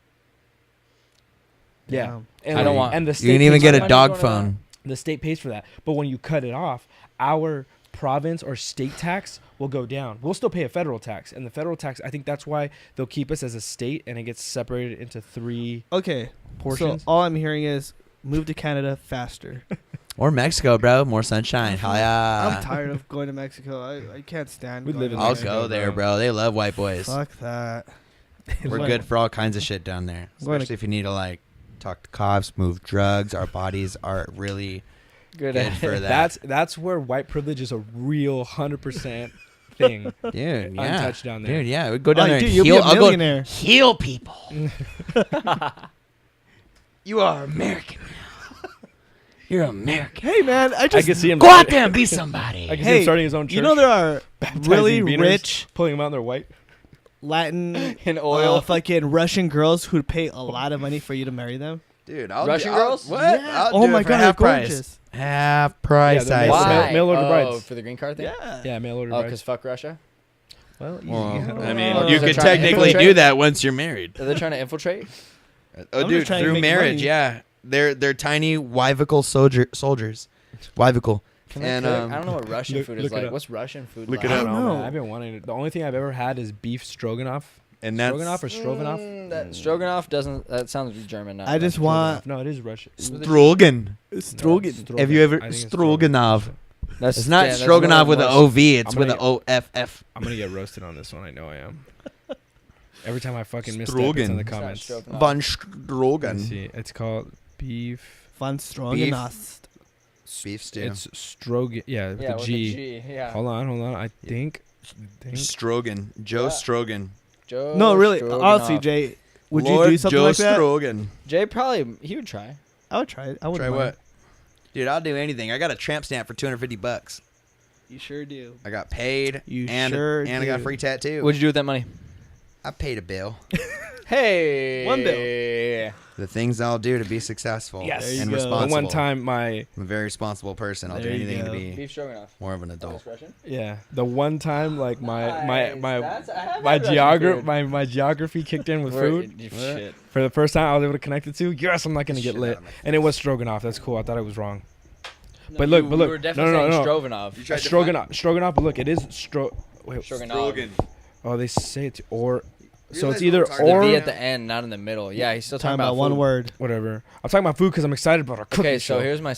Yeah, Damn. and I don't want- And the You state can even pays get for a that. dog phone. The state pays for that, but when you cut it off, our province or state tax will go down. We'll still pay a federal tax, and the federal tax, I think that's why they'll keep us as a state, and it gets separated into 3 Okay. portions. So all I'm hearing is move to Canada faster. Or Mexico, bro. More sunshine. Hell yeah. I'm tired of going to Mexico. I can't stand. We'd going live to in I'll Mexico, go there, bro. bro. They love white boys. Fuck that. We're Like- good for all kinds of shit down there. I'm going to- Especially if you need to like talk to cops, move drugs. Our bodies are really Good good at for it. that. That's where white privilege is a real 100% thing. Dude, yeah. Untouched down there. Dude, yeah. We go down there dude, and you'll heal. be a I'll go millionaire. heal people. You are American now. You're American. Hey man, I I just can see him. Go out there and be somebody. I can see Hey, him starting his own church. you know there are baptizing really beaners, rich pulling them out. They're white. Latin In oil. fucking Russian girls who'd pay a lot of money for you to marry them. Dude, Russian girls? What? Yeah. I'll Oh do my it for god, they're half price. gorgeous. Half price, they're I mail- said. Why? mail order Oh, brides. for the green card thing? Yeah. Yeah, mail order Oh, brides. because fuck Russia? Well, easy. Well, I mean, Oh. you They're could trying to technically infiltrate? do that once you're married. Are they trying to infiltrate? Oh, I'm dude, just trying to through make marriage, money. yeah. They're tiny Wyvical soldiers. Wyvical. Can And, they cook? I don't know what Russian look- food look is it like. up. What's Russian food Look like? it I up. don't know, know. man. I've been wanting it. The only thing I've ever had is beef stroganoff. And that's Stroganoff or stroganoff? That stroganoff doesn't. That sounds German. Not I just Russian. want No, it is Russian. Strogan. Strogan. Have you ever I think it's Stroganov? That's It's not yeah, that's Stroganov what with it an was. OV. It's I'm with an gonna OFF. I'm gonna get roasted on this one. I know I am. Every time I fucking misstep, Strogan. it's in the It's not comments. stroganoff. Von Let's Strogan. see. It's called beef. Fun Stroganoff. Beef stew. It's strogan. Yeah, with Yeah, the with G. the G. Yeah. Hold on. I think. Strogan. Joe Yeah. Strogan. Joe No, really. Stroganoff. Honestly, Jay, would Lord you do something Joe like that? Strogan. Jay probably he would try. I would try it. I would Try what? Dude, I'll do anything. I got a tramp stamp for $250. You sure do. I got paid. You and sure and I got a do. free tattoo. What'd you do with that money? I paid a bill. Hey. One bill. The things I'll do to be successful Yes. There you and go. The responsible. The one time my I'm a very responsible person. I'll do There you anything to go. be Beef stroganoff. more of an adult. the one time like my my geography kicked in with food. Shit. For the first time I was able to connect it to. Yes, I'm not gonna get Shit lit. out of my And it was stroganoff. That's cool. I thought I was wrong. No, But look, you but look. were No, definitely no, saying no. Stroganoff. You tried to Stroganoff. But look, it is Wait. Stroganoff. Oh, they say it or. So Realize it's either what it's hard The to or V at the end, not in the middle. Yeah, he's still Talking talking about one food. word. whatever. I'm talking about food because I'm excited about our cooking Okay, so show. here's my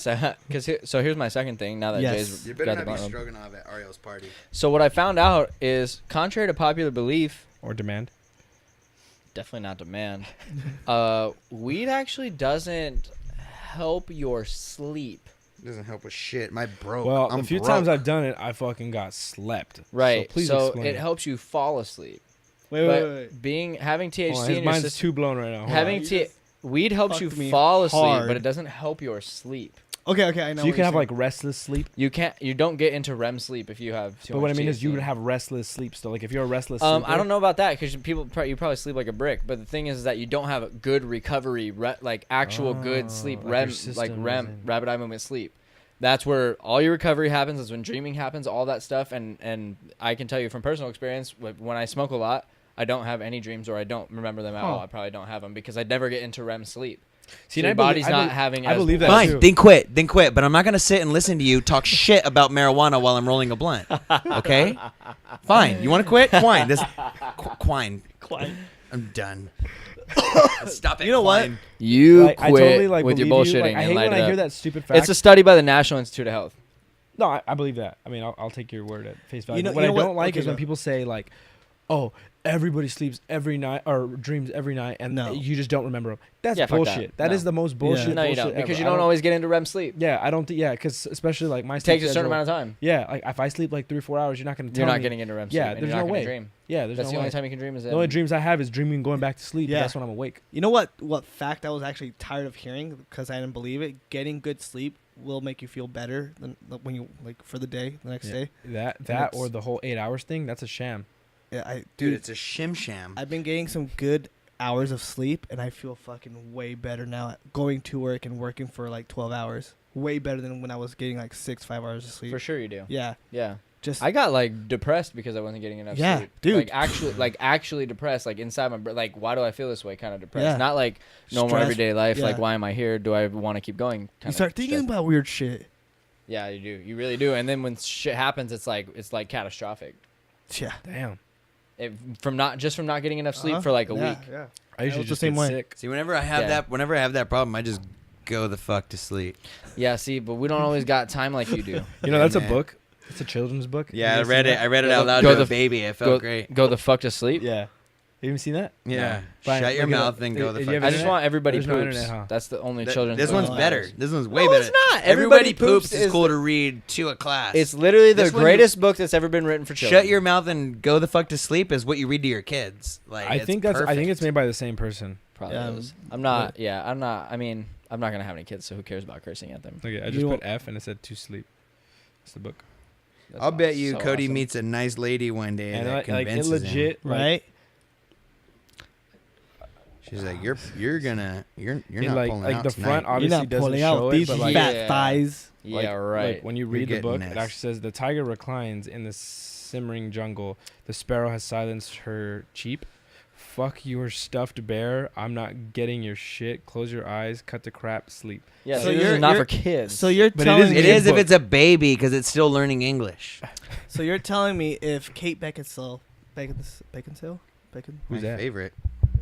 here's my second thing. Now that Yes. Jay's You got better the not be bottom. Stroganoff at Ariel's party. So what I found out is, contrary to popular belief, or demand. definitely not demand. Weed actually doesn't help your sleep. Doesn't help with shit. My broke. Well, I'm the few broke. times I've done it, I fucking got slept. Right. So please So explain. it helps you fall asleep. Wait, But wait. having THC Hold on, in his your mind's system, too blown right now. Hold having on. You just weed helps you fucked me fall asleep, hard. but it doesn't help your sleep. Okay, I know. So you what can you're have saying. like restless sleep. You don't get into REM sleep if you have too But much what I mean is you THC. would have restless sleep still. Like if you're a restless sleeper. I don't know about that because you probably sleep like a brick. But the thing is that you don't have a good recovery, like actual good sleep, like your REM, system like REM, isn't- rapid eye movement sleep. That's where all your recovery happens. That's when dreaming happens. All that stuff, and I can tell you from personal experience, when I smoke a lot, I don't have any dreams or I don't remember them at all. I probably don't have them because I never get into REM sleep. See, So and your I belie- body's I not be- having. I as believe that Fine, too. then quit. But I'm not gonna sit and listen to you talk shit about marijuana while I'm rolling a blunt. Okay? Fine. You want to quit? Quine. Quine. I'm done. Stop it. You know what? Quine. You Like, quit I totally like with your believe you. bullshitting Like, I and hate light when it I hear up. that stupid fact. It's a study by the National Institute of Health. No, I believe that. I mean, I'll take your word at face value. You know- But what you I know what? don't like Okay, is when go. people say like, "Oh, everybody sleeps every night or dreams every night, and No. you just don't remember them." That's Yeah, fuck bullshit. that. That is No. the most bullshit. No, you bullshit don't ever. because you I don't always get into REM sleep. Yeah, I don't think. Yeah, because especially like my It sleep takes a certain schedule- amount of time. Yeah, like if I sleep like 3 or 4 hours, you're not gonna. Tell You're not me- getting into REM sleep. Yeah, and there's you're not no gonna way. dream. Yeah, there's That's no the way. only time you can dream is The only dreams I have is dreaming going back to sleep. Yeah. That's when I'm awake. You know what fact I was actually tired of hearing because I didn't believe it? Getting good sleep will make you feel better than when you like for the day, the next day. That it's- or the whole 8 hours thing. That's a sham. Yeah, Dude, it's a shim sham. I've been getting some good hours of sleep and I feel fucking way better now at going to work and working for like 12 hours. Way better than when I was getting like 5 hours of sleep. For sure you do. Yeah. Yeah. Just I got like depressed because I wasn't getting enough Yeah, sleep. dude. Like actually depressed. Like inside my like, why do I feel this way? Kind of depressed. Yeah. Not like normal Stress- everyday life. Like, yeah. why am I here? Do I want to keep going? you Kinda start thinking stressed. about weird shit. Yeah, you do. You really do. And then when shit happens, it's like catastrophic. Yeah. Damn. From not getting enough sleep Uh-huh. for like a Yeah, week. Yeah. I usually was the just same get way. sick. See, whenever I have that problem, I just go the fuck to sleep. Yeah, see, but we don't always got time like you do. You know, that's a man. book. It's a children's book. Yeah, I You guys read seen it. that? I read it Go out the- loud go to the- a baby. It felt great. Go the fuck to sleep. Yeah. You even seen that? Yeah. Brian, Shut your look it mouth up. and go the Did fuck. you ever I see just that? want everybody There's no poops. internet, huh? That's the only children's This book one's that better. matters. This one's way No, better. it's not. Everybody Everybody poops Poops is is cool to read to a class. It's literally the This one- greatest book that's ever been written for children. Shut your mouth and go the fuck to sleep is what you read to your kids. Like I it's think that's. I think perfect. it's made by the same person. Probably Yeah, is. I'm not. Yeah, I'm not. I mean, I'm not gonna have any kids, so who cares about cursing at them? Okay, I You just know- put F and it said to sleep. It's the book. That's I'll bet you so Cody awesome. meets a nice lady one day And that like it convinces him. legit, like, Right? She's like, you're not like pulling like out the tonight. front You're obviously not doesn't pulling show out it, these but like, fat Yeah. thighs. Yeah, like, right. Like when you You're read the getting book, this. it actually says the tiger reclines in the simmering jungle. The sparrow has silenced her cheep. Fuck your stuffed bear. I'm not getting your shit. Close your eyes. Cut the crap. Sleep. yeah, So so this you're- is not you're- for kids. So you're But it telling is- me It is if book. it's a baby because it's still learning English. So you're telling me if Kate Beckinsale Who's My that? favorite.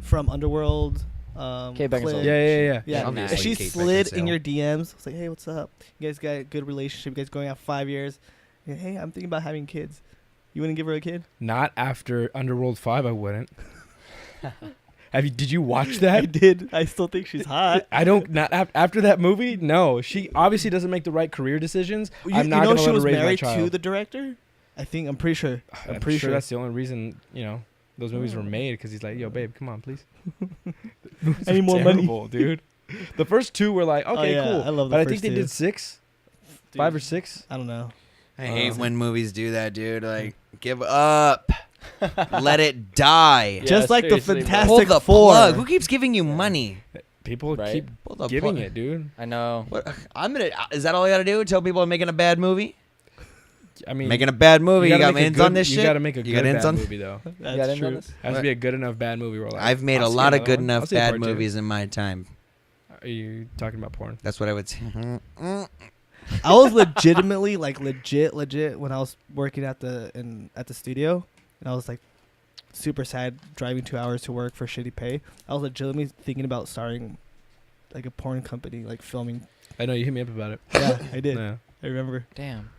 from Underworld, Kate Beckinsale. Clint- Yeah. Yeah, Obviously if she Kate slid Beckinsale. in your DMs, it's like, hey, what's up? You guys got a good relationship. You guys going out 5 years. Yeah, hey, I'm thinking about having kids. You wouldn't give her a kid? Not after Underworld 5, I wouldn't. Did you watch I that? did. I still think she's hot. I don't. Not after that movie. No, she obviously doesn't make the right career decisions. You, I'm you not know gonna she let her was raise my married to child. the director? I'm pretty sure. I'm pretty sure sure. that's the only reason those movies were made because he's like, yo, babe, come on, please. I need more money. Terrible, dude. The first two were like, okay, yeah, cool. I love the but I first think they two. did 6, Dude, 5 or 6. I don't know. I hate when movies do that, dude. Like, give up. Let it die. Yeah, Just like the seriously, bro. Fantastic Pull the Four. plug. Who keeps giving you money? People Right. keep Pull the giving plug. it, dude. I know. What? Is that all I gotta do? Tell people I'm making a bad movie? I mean, Making a bad movie. You gotta got make a ins good- on this you shit? gotta make a You good got ins bad on- movie though. You got That's into true. this? It has to be a good enough bad movie. Where like, I've made I'll a see lot of another good one. I'll enough see a bad part two. movies in my time. Are you talking about porn? That's what I would say. I was legitimately legit when I was working at the studio, and I was like super sad driving 2 hours to work for shitty pay. I was legitimately thinking about starting like a porn company, like filming. I know you hit me up about it. Yeah, I did. Yeah. I remember. Damn.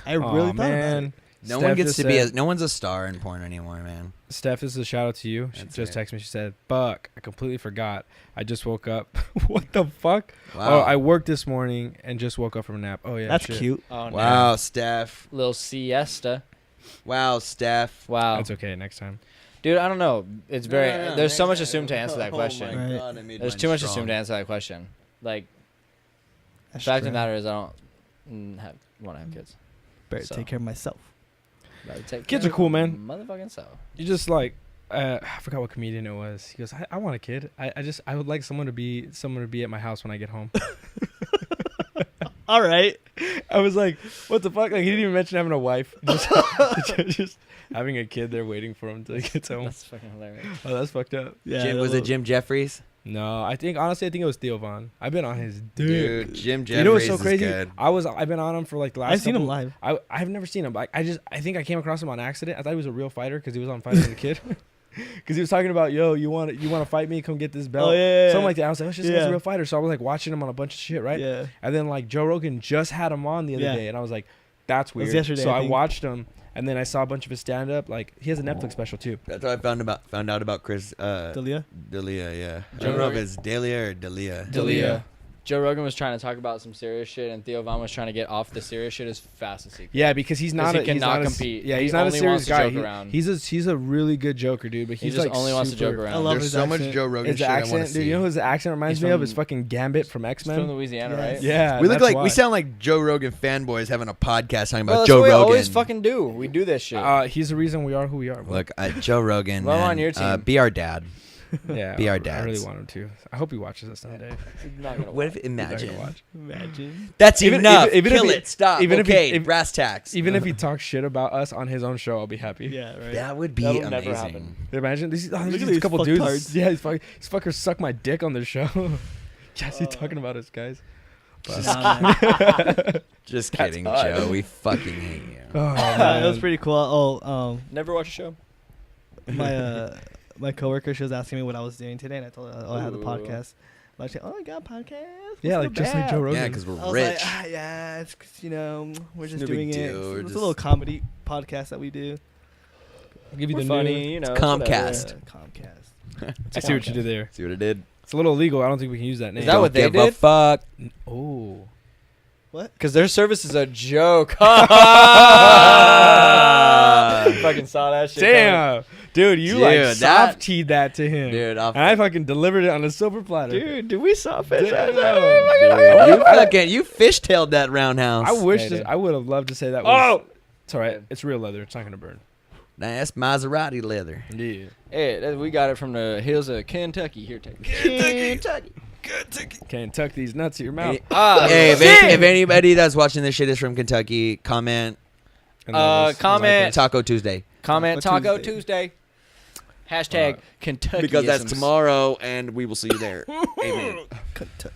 I really thought about man. it. No Steph one gets just to be. said- No one's a star in porn anymore, man. Steph, this is a shout out to you. She That's just it. texted me. She said, "Fuck, I completely forgot. I just woke up. What the fuck? Wow. Oh, I worked this morning and just woke up from a nap. Oh yeah, That's shit. cute. Oh, Wow, Steph. Little siesta. Wow, Steph. Wow. That's okay. Next time. Dude, I don't know. It's very. There's so much assumed to answer that Oh question. my Right. God, I made There's mine too much strong. assumed to answer that question. Like, That's fact of true. the matter is, I don't want to have kids. Better So. take care of myself. Rather take Kids care are cool, of my man. Motherfucking self. You just like, I forgot what comedian it was. He goes, I want a kid. I would like someone to be at my house when I get home. All right. I was like, what the fuck? Like, he didn't even mention having a wife. Just having a kid there waiting for him till he gets home. That's fucking hilarious. Oh, that's fucked up. Yeah. Jim, was it Jim Jeffries? No, honestly, I think it was Theo Von. I've been on his dick. Dude, Jim Jeffries You know what's so is crazy? good. I've been on him for like the last. I've seen him couple- live. I've never seen him. But I think I came across him on accident. I thought he was a real fighter because he was on Fighting the Kid. Because he was talking about, yo, you want to fight me? Come get this belt. Oh, yeah. Something like that. I was like, oh, shit, this guy's Yeah. a real fighter. So I was like watching him on a bunch of shit, right? Yeah. And then like Joe Rogan just had him on the other Yeah. day, and I was like, that's was weird. yesterday, so I I think. watched him, and then I saw a bunch of his stand up. Like he has a Netflix special too. That's what I found out about Chris Dalia? D'Elia, yeah. I Joe don't know if Rogan? it's Delia or Delia. D'Elia. Joe Rogan was trying to talk about some serious shit, and Theo Von was trying to get off the serious shit as fast as he could. Yeah, because he's not. he he's cannot not compete. Yeah, He he's not a only serious wants to guy. joke around. He's a really good joker, dude. But He he's just like only wants to super- joke around. I love There's his so much accent. Joe Rogan His shit I want to accent, see. dude. You know who his accent reminds He's me of? from- Is fucking Gambit from X He's from Men. Louisiana, Yes. right? Yeah, we look that's like why. we sound like Joe Rogan fanboys having a podcast talking Well, about that's Joe what we Rogan. always fucking do. We do this shit. He's the reason we are who we are. bro. Look, Joe Rogan. Well, I'm man, on your team. be our dad. yeah, be our I really dads. want him to. I hope he watches this someday. He's not gonna What if watch. He's not imagine? gonna watch. Imagine. That's Even- enough. even if Kill he- it. Stop. even if he- okay. if- brass tacks. Even if he talks shit about us on his own show, I'll be happy. Yeah, right. that would be That'll amazing. never happen. Imagine these, Look at these these couple dudes. fucktards. Yeah, these fuckers suck my dick on their show. Yes, he's talking about us, guys. Nah, man. Just That's kidding, hot. Joe. We fucking hate you. Oh, That was man. pretty cool. Oh, Never watch a show. my coworker, she was asking me what I was doing today, and I told her, I had the Ooh. podcast. Like, oh, I got a podcast. Yeah, What's like so just like bad?" Joe Rogan. Yeah, because I we're was rich. like, yeah, it's 'cause, we're just no big doing it. deal, we're It's just- a little comedy podcast that we do. I'll give you We're the funny, new. you know. Comcast. Comcast. I see what you did there. See what I did? It's a little illegal. I don't think we can use that name. that what they Don't give a did? fuck. Oh. Because their service is a joke. Fucking saw that shit. Damn, dude, you like Dude, that- soft teed that to him, Dude, and I fucking delivered it on a silver platter. Dude, did we saw fish? Damn. you fishtailed that roundhouse. I wish Hey, this, dude. I would have loved to say that. Was, Oh! it's all right. It's real leather. It's not gonna burn. Nah, that's Maserati leather. Yeah. Hey, we got it from the hills of Kentucky. Here, take it. Can't tuck these nuts in your mouth. Hey, Ah, hey, shit. if anybody that's watching this shit is from Kentucky, comment And then there's- comment. Taco Tuesday Comment Taco Taco Tuesday. Hashtag Kentucky. because that's tomorrow, and we will see you there. Amen.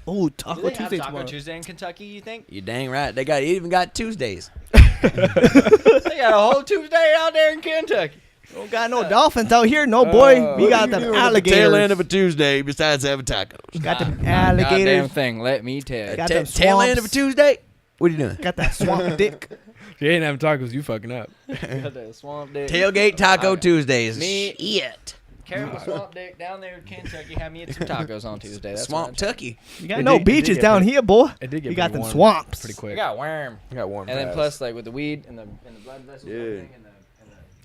Oh, Do Taco they have Tuesday Taco tomorrow. Tuesday in Kentucky? You think You dang right. They even got Tuesdays. they got a whole Tuesday out there in Kentucky? Don't got no dolphins out here, no boy. Oh. We got them alligators. Tail end of a Tuesday besides having tacos. Got them Goddamn alligators. thing. Let me tell you. Got them Tail end of a swamps. Tuesday. What are you doing? Got that swamp dick. If you ain't having tacos, you fucking up. Got that swamp dick. Tailgate Taco Okay. Tuesdays. Me- Shit. Carry the swamp dick down there in Kentucky. Have me eat some tacos on Tuesday. That's Swamp what Tucky. You got It no did- it did beaches get down pretty- here, boy. It did get You got pretty them warm swamps. pretty I quick. got worm. It got warm. And then fast. plus, like with the weed and the blood vessels, and Yeah. everything,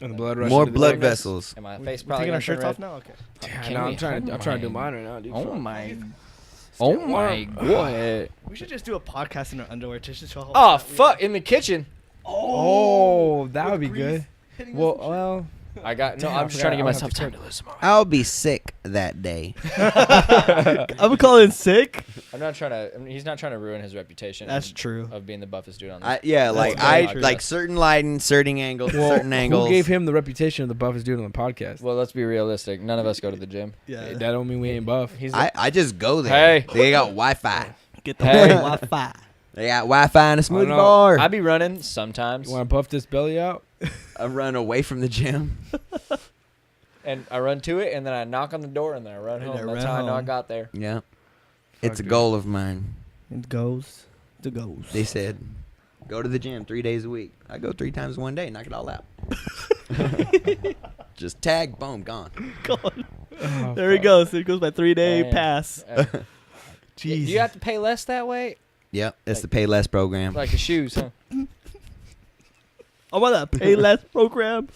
and the blood rush. More into the blood veins. vessels. and my face We're probably taking our gonna turn shirts off red. now? Okay. Yeah, Can no, we- I'm trying oh to do my- mine right now, dude. Oh Fuck. my. Oh my god. We should just do a podcast in our underwear just to show how. Oh fuck! In the kitchen. Oh, that would be grease good. hitting Well, us and shit. well, I got no. Damn, I'm I just trying to forgot. give I'll myself have to time check. to lose tomorrow. I'll be sick that day. I'm calling sick. I'm not trying to. I mean, he's not trying to ruin his reputation. That's true. Of being the buffest dude on the. Yeah, That's like very I true. like certain lighting, certain angles, well, certain angles. who gave him the reputation of the buffest dude on the podcast? Well, let's be realistic. None of us go to the gym. Yeah. That don't mean we ain't buff. He's. I just go there. Hey. They got Wi-Fi. Get the Hey. Wi-Fi. They got Wi-Fi in a smoothie know. bar. I be running sometimes, You want to buff this belly out? I run away from the gym. and I run to it, and then I knock on the door, and then I run And home. I That's run how I know I home. got there. Yeah, it's a dude. goal of mine. It goes. The goes. They said. Go to the gym 3 days a week. I go 3 times one day. Knock it all out. Just tag, boom, gone. Oh, There he goes. There goes my 3-day Damn. pass. Do you have to pay less that way? Yep, it's the pay less program. Like the shoes, huh? I'm on that pay less program.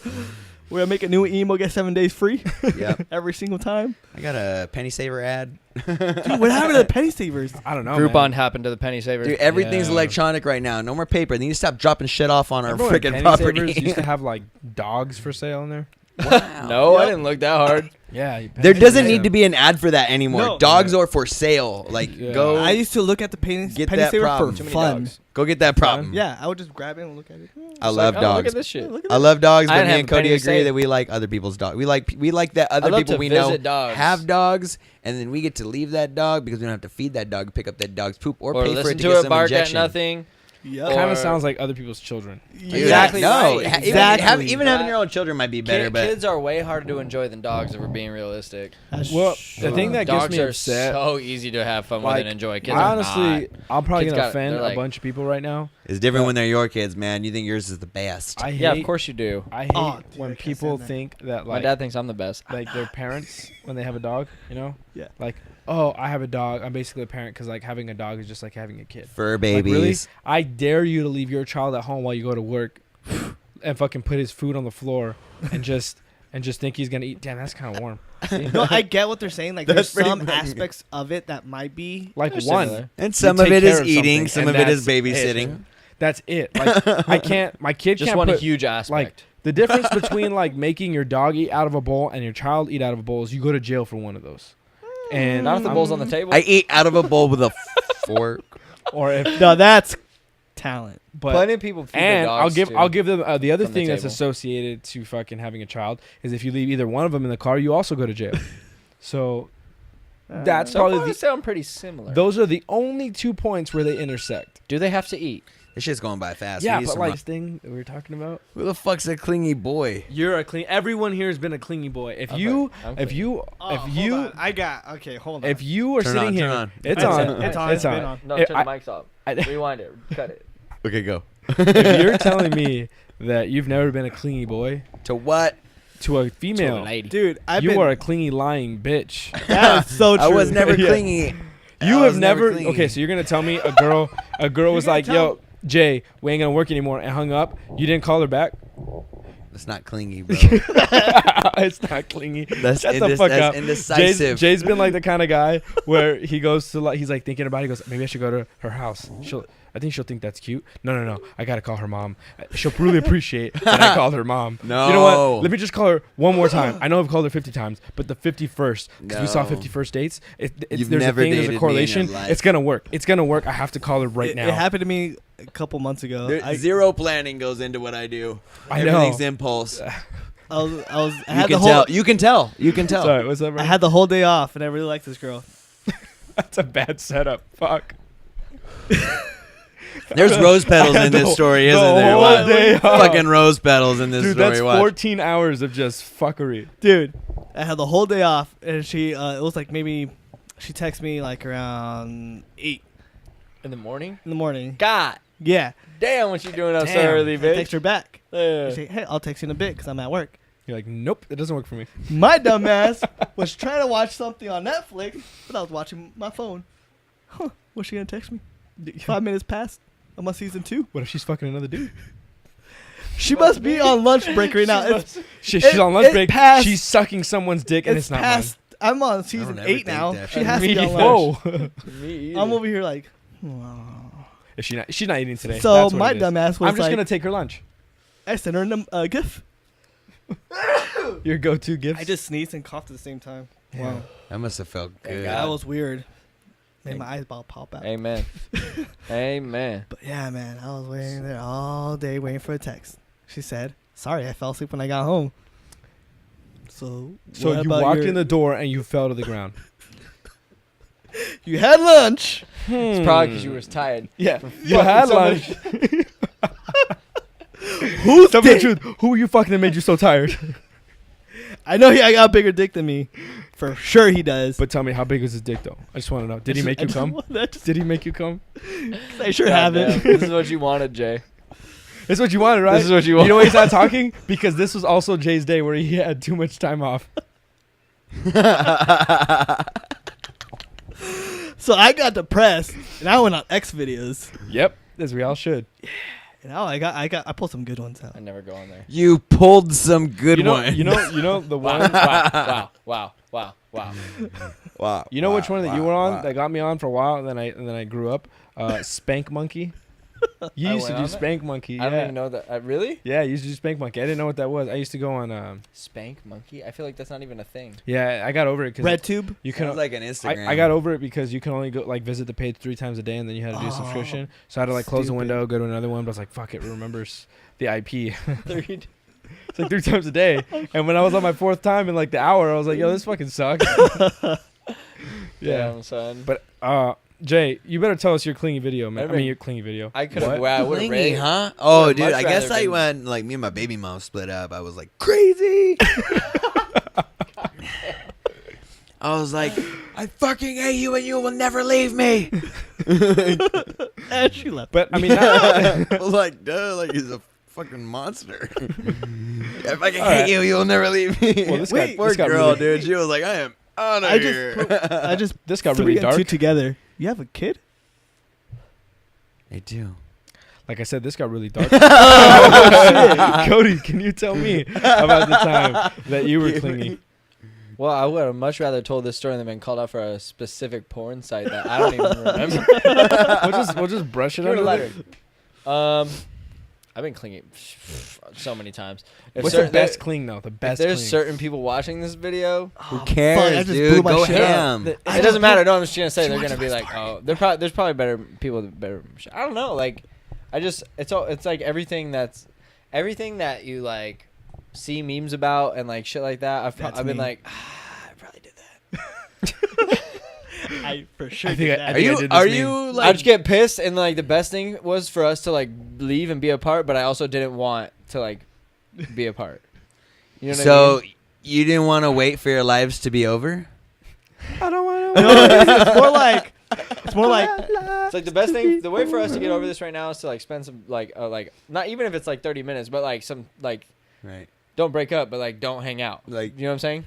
Where I make a new emo, get 7 days free Yep. every single time. I got a penny saver ad. Dude, what happened to the penny savers? I don't know. Groupon man. happened to the penny savers. Dude, everything's Yeah. electronic right now. No more paper. They need to stop dropping shit off on our Remember when freaking Penny property. Savers used to have like dogs for sale in there. Wow. No, I Yep. didn't look that hard. Yeah. There doesn't need to be an ad for that anymore. No. Dogs are for sale. Like, Yeah. go I used to look at the penny Get penny that saver problem. for Too many fun. dogs. go get that problem. Yeah, I would just grab it and look at it. I love Like, oh, dogs. look at this shit. Look at I that. love dogs, I but didn't me have and a Cody penny agree saver. that we like other people's dogs. We like that other I love people to we know visit dogs. have dogs, and then we get to leave that dog because we don't have to feed that dog, pick up that dog's poop, or Or pay for listen it to to get it some bark injection. at nothing. Yep. Or- Kind of sounds like other people's children. Exactly No, right. ha- Exactly. even having your own children might be better, but Kids are way harder to enjoy than dogs if we're being realistic. That's Well, true. the thing that gets Dogs me are upset, so easy to have fun with like, and enjoy. Kids I are honestly, not. I'm probably Kids gonna got- offend they're a like- bunch of people right now. it's different when they're your kids, man. You think yours is the best. I hate, Yeah, of course you do. I hate Oh, dude, when I can't people stand that. think that My like dad thinks I'm the best. like their parents when they have a dog, you know? Yeah. Like, oh, I have a dog. I'm basically a parent because like having a dog is just like having a kid. Fur Like, babies. really? I dare you to leave your child at home while you go to work and fucking put his food on the floor and just think he's gonna eat. Damn, that's kind of warm. See? No, I get what they're saying. Like, That's there's pretty some fucking- aspects of it that might be. Like They're one. similar. And some You of take it is care of eating, something, some of and it is that's babysitting. That's it. Like I can't. My kid Just can't one put huge aspect. like the difference between like making your dog eat out of a bowl and your child eat out of a bowl is you go to jail for one of those. And Not if the I'm- bowl's on the table. I eat out of a bowl with a fork. or if No, that's talent. but Plenty of people feed their and dogs too. I'll give them the other from the thing that's table. associated to fucking having a child is if you leave either one of them in the car, you also go to jail. So that's So probably far, they sound pretty similar. those are the only 2 points where they intersect. Do they have to eat? This shit's going by fast. Yeah, We need but some like ru- this thing that we were talking about. who the fuck's a clingy boy? You're a clean. Everyone here has been a clingy boy. If Okay, you, I'm if clean. you, if you, I got. Okay, hold on. if you are Turn sitting on, here, turn on. it's It's on. on, it's on, It's it's been on. on. No, If turn I- the mics off. I- Rewind it. Cut it. Okay, go. If you're telling me that you've never been a clingy boy To what? to a female, Dude, I've you been. are a clingy lying bitch. That is so true. I was never Yeah. clingy. You I have was never. clingy. Okay, so you're gonna tell me a girl was gotta like, tell- "Yo, Jay, we ain't gonna work anymore," and hung up. You didn't call her back. That's not clingy, bro. It's not clingy. That's Shut the fuck that's up. indecisive. Jay's been like the kind of guy where he goes to like he's like thinking about it. He goes, maybe I should go to her house. I think she'll think that's cute. No. I gotta call her mom. She'll really appreciate that I called her mom. No. You know what? Let me just call her one more time. I know I've called her 50 times, but the 51st, because we saw No. 51st dates. You've There's never a thing. There's dated me a in correlation. your life. It's gonna work. It's gonna work. I have to call her right now. It happened to me a couple months ago. Zero planning goes into what I do. I know. Everything's impulse. I You had can the whole. tell. You can tell. You can tell. Sorry, what's up, I bro? had the whole day off, and I really liked this girl. That's a bad setup. Fuck. There's rose petals in this story, isn't there? whole What? day off. Fucking rose petals in this Dude, story. that's Watch. 14 hours of just fuckery. Dude, I had the whole day off, and she. It was like maybe she texted me like around 8 In the morning? in the morning. God Yeah, damn, what you doing up so Damn. early, I bitch? text her back. Yeah. I say, hey, I'll text you in a bit because I'm at work. You're like, nope, it doesn't work for me. My dumb ass was trying to watch something on Netflix, but I was watching my phone. Huh? Was she gonna text me? 5 minutes passed. I'm on season 2. What if she's fucking another dude? She must be on lunch break right now. It's She's on lunch it break. passed- She's sucking someone's dick, and it's not past. I'm on season ever 8 think now. that She shit. has to mine. be on lunch. Whoa. Me either. I'm over here like. Is she's not eating today. So That's what my it is. dumb ass was I'm just like, gonna take her lunch. I sent her a GIF. Your go-to gift. I just sneezed and coughed at the same time. Wow, That must have felt good. God. that was weird. Made my eyes about pop out. Amen. Amen. But yeah, man, I was waiting there all day waiting for a text. She said, "Sorry, I fell asleep when I got home." So So what you about walked your- in the door and you fell to the ground. You had lunch. It's probably because you were tired. Yeah, From you fucking had somebody. lunch. Who's Tell me the truth. Who were you fucking that made you so tired? I know I got a bigger dick than me. For sure he does. But tell me, how big was his dick though? I just want to know. Did he make you come? Did he make you come? I sure God haven't. damn, this is what you wanted, Jay. This is what you wanted, right? This is what you wanted. You know why he's not talking? Because this was also Jay's day where he had too much time off. So I got depressed and I went on X videos. Yep, as we all should. And I pulled some good ones out. I never go on there. You pulled some good You know, ones. you know the one. Wow. Wow. You know which one that you were on that got me on for a while, and then I grew up. Spank Monkey. You I used to went do on that? Spank Monkey. Yeah. I don't even know that. Really? Yeah, you used to do Spank Monkey. I didn't know what that was. I used to go on. Spank Monkey? I feel like that's not even a thing. Yeah, I got over it because RedTube. you can. Sounds like an Instagram. I got over it because you can only go visit the page 3 times a day, and then you had to do a subscription. So I had to close the Stupid. window, go to another one. But I was like, fuck it, remembers the IP. It's like 3 times a day. And when I was on my 4th time in the hour, I was like, yo, this fucking sucks. Yeah. Damn, son. But Jay, you better tell us your clingy video, man. I mean, your clingy video. I could have. What? Well, I would have Clingy, rated. huh? Oh, would've dude, much I guess rather I been- went, me and my baby mom split up. I was like, crazy. I was like, I fucking hate you and you will never leave me. And she left. But I mean, I was like, duh, he's a fucking monster. If I can hate you, you'll never leave me. Well, this guy- Poor this guy girl, really- dude. She was like, I am out of I here. just this got threw really it and two dark. together. You have a kid? I do. Like I said, this got really dark. Cody, can you tell me about the time that you were clingy? Well, I would have much rather told this story than been called out for a specific porn site that I don't even remember. We'll just brush it Give it a under. letter. I've been clingy so many times. If What's cer- the best there- cling though? The If best. there's cling. certain people watching this video, Who fuck, cares, I just blew dude? my Go shit up. ham. it doesn't matter. No, I'm just gonna say they're gonna be like, oh, there's probably better people that better. I don't know. It's like everything that you see memes about and shit like that. I've been me. like, I probably did that. I for sure I think did I that. think I did this meme. I'd just get pissed and the best thing was for us to leave and be apart, but I also didn't want to be apart. You know what I So mean? you didn't want to wait for your lives to be over? I don't want to. No, it's more like It's the best thing. The way for us to get over this right now is to spend some not even if it's 30 minutes, but some Right. don't break up, but don't hang out. Like You know what I'm saying?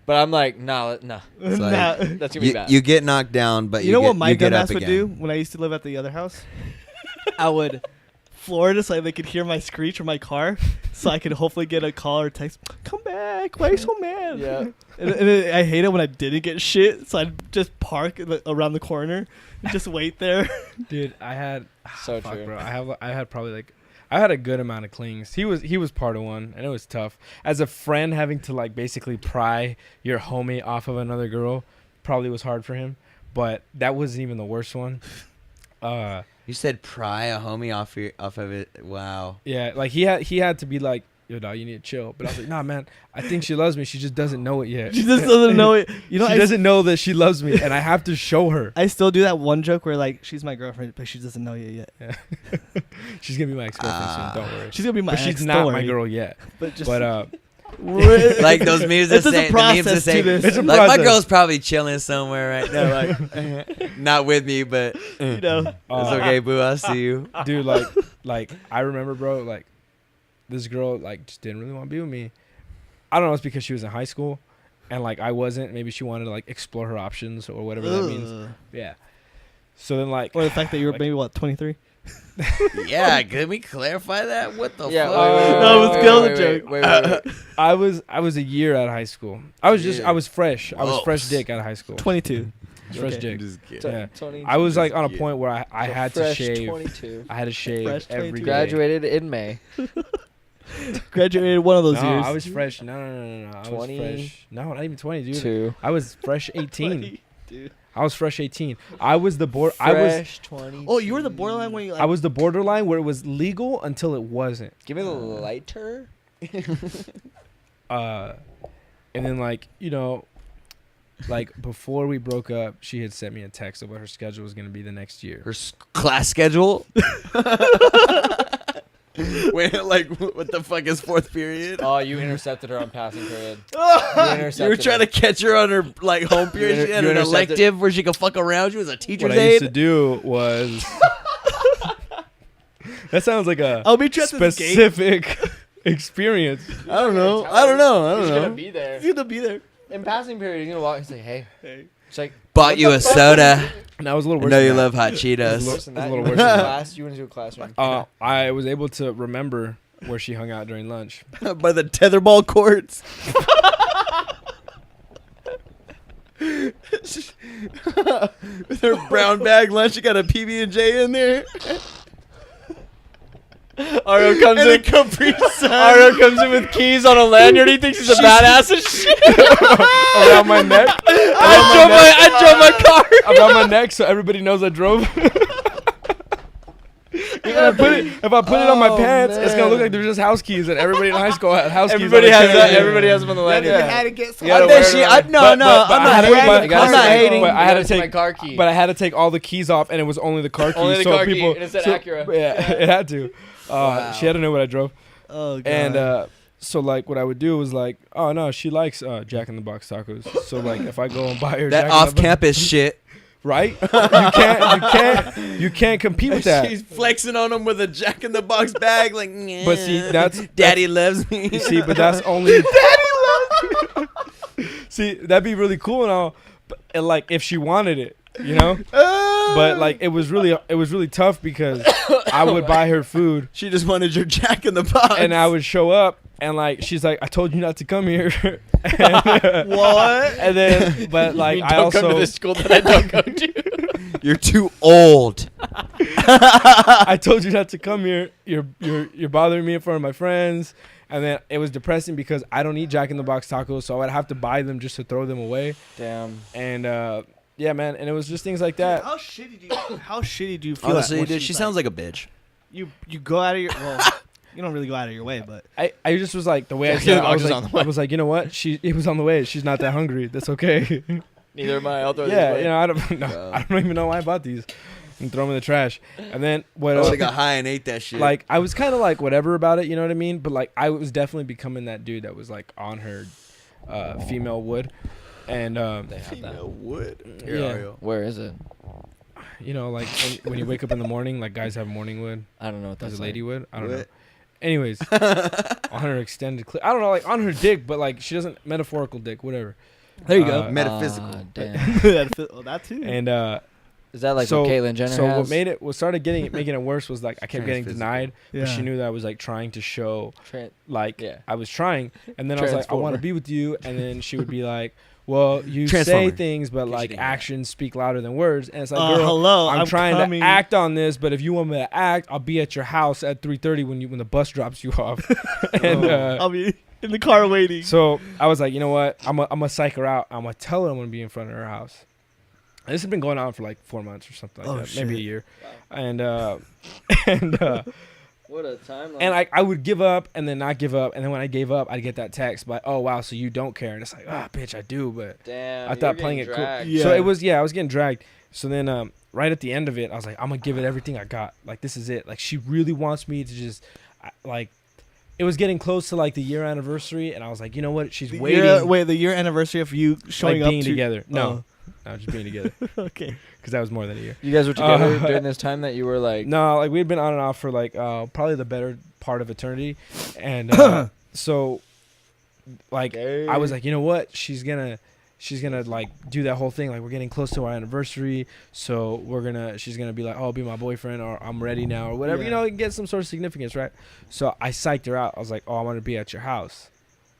But I'm like, nah. it's like, Nah. That's gonna be bad. you get knocked down, but You know get, what my you get dumbass up would again. do when I used to live at the other house? I would floor it so they could hear my screech from my car, so I could hopefully get a call or text. Come back! Why are you so mad? Yeah. And I hate it when I didn't get shit, so I'd just park around the corner and just wait there. Dude, I had So fuck, true. bro. I had probably I had a good amount of clings. He was part of one, and it was tough. As a friend, having to basically pry your homie off of another girl probably was hard for him. But that wasn't even the worst one. You said pry a homie off of it. Wow. Yeah, he had to be like, yo, dog, you need to chill. But I was like, nah, man, I think she loves me. She just doesn't know it yet. She just doesn't know it. You know, she doesn't know that she loves me, and I have to show her. I still do that one joke where she's my girlfriend, but she doesn't know it yet. She's gonna be my ex-girlfriend soon. Don't worry. She's gonna be my But she's ex, not don't my worry. girl yet. But just But Like those memes that It's just a say, the memes that process say, to this. It's a like my process. girl's probably chilling somewhere right now, not with me, but you know. it's okay, boo. I see you. dude, like I remember, bro, this girl just didn't really want to be with me. I don't know, it's because she was in high school and I wasn't. Maybe she wanted to explore her options or whatever that means. Yeah. So then Or the fact that you were maybe 23. Yeah, can we clarify that? What the Yeah. fuck? No, it was still a joke. Wait. I was a year out of high school. I was fresh. I was Whoa. fresh dick out of high school. 22. Fresh Okay. dick. Just kidding. Yeah. 22. I was on a Yeah. point where I had to Fresh shave. 22. I had to shave Fresh every 22. day. Graduated in May. Graduated one of those No, years. I was fresh. No. I was 20. fresh. No, not even 20, dude. 2. I was fresh 18. 20, dude. I was fresh 18. I was the I was Fresh 20. Oh, you were the borderline when you I was the borderline where it was legal until it wasn't. Give me the lighter. And then before we broke up, she had sent me a text of what her schedule was going to be the next year. Her class schedule. Wait, like, what the fuck is fourth period? Oh, you intercepted her on passing period. You were trying to catch her on her like home period. She had you an intercepted- elective where she could fuck around. She was a teacher's What I used to aide. do was. That sounds like a I'll be trapped at the gate. specific experience. I don't know. He's gonna be there. He's gonna be there. In passing period, he's gonna walk and say, "Hey." It's like, Bought you a soda. And that was a little I worse. know than you that. love hot worse Cheetos. than That's that. a little You worse went to than class. You went into a classroom. I was able to remember where she hung out during lunch. By the tetherball courts. With her brown bag lunch, she got a PB&J in there. Ario comes And a in. Capri Sun. Ario comes in with keys on a lanyard. He thinks he's a badass and shit. Around my neck. I drove my car. Around my neck, so everybody knows I drove. If I put it on my pants, it's gonna look like they're just house keys, and everybody in high school had house keys. Everybody on their has that. pants. Everybody has them on the lanyard. You had to get some. You gotta I wear bet it she. around. I'm not I had to- hating. but- I'm not hating. But I had to That's my take car key. But I had to take all the keys off, and it was only the car keys. Only the so car key, people, and it said so- Acura. Yeah, it had to. Wow. She had to know what I drove. Oh god. And so like what I would do was like, oh no, she likes Jack in the Box tacos. So like if I go and buy her That Jack in the Box- off-campus shit. right? You can't compete with that. She's flexing on him with a Jack in the Box bag, like. But see, that's Daddy loves me. You see, but that's only. See, that'd be really cool and all, but like if she wanted it, you know. But like it was really tough because I would buy her food She just wanted your Jack in the Box. and I would show up and like she's like, I told you not to come here. And, what? and then, but like I Don't come to also this school that I don't go to. You're too old. I told you not to come here. You're bothering me in front of my friends. And then it was depressing because I don't eat Jack in the Box tacos, so I would have to buy them just to throw them away. Damn. And yeah, man, and it was just things like that. How shitty do you feel? Honestly, when dude, she's she sounds like a bitch. you go out of your you don't really go out of your way, but I just was like the way I Yeah, said it, I I was was just like, on the way. I was like, you know what? It was on the way. She's not that hungry. That's okay. Neither am I. I'll throw Yeah, this you away. know, I don't even know why I bought these. And throw them in the trash. And then what I else? would have got high and ate that shit. Like I was kind of like whatever about it, you know what I mean? But like I was definitely becoming that dude that was like on her female wood. And They have that. wood. yeah, Where is it? you know, like when you wake up in the morning, like guys have morning wood. I don't know what There's that's a lady wood. I don't know. What? Anyways, on her extended clip. I don't know, like on her dick, but like she doesn't metaphorical dick, whatever. there you go. Uh, Metaphysical. Damn. That too. And Is that like so what Caitlyn Jenner so has? what started making it worse was like I kept getting Transphysical. denied, Yeah. but she knew that I was like trying to show like Yeah. I was trying, and then I was like I want to Transformer. be with you, and then she would be like, well, you say Transformer. things, but Guess like you didn't get it. actions speak louder than words, and it's like girl, hello. I'm trying coming. to act on this, but if you want me to act, I'll be at your house at 3:30 when the bus drops you off. And I'll be in the car waiting. so I was like, you know what? I'm gonna psych her out. I'm gonna tell her I'm gonna be in front of her house. And this has been going on for like 4 months or something like Oh, that, maybe a shit. year. And What a timeline. and I would give up and then not give up, and then when I gave up, I'd get that text like, oh wow, so you don't care, and it's like, ah, bitch, I do, but Damn. I thought playing it cool. Yeah. So it was, I was getting dragged. So then right at the end of it, I was like, I'm gonna give it everything I got. Like this is it. Like she really wants me to just like. It was getting close to like the year anniversary, and I was like, you know what? She's waiting. Wait, the year anniversary of you showing like up being to together. No, Oh. no, just being together Okay. because that was more than a year. You guys were together Uh, during this time that you were like. No, like we had been on and off for like probably the better part of eternity, and so like I was like, you know what? She's gonna like do that whole thing. Like we're getting close to our anniversary, so she's gonna be like, oh, be my boyfriend, or I'm ready now, or whatever. You Yeah. know, get some sort of significance, right? So I psyched her out. I was like, oh, I want to be at your house,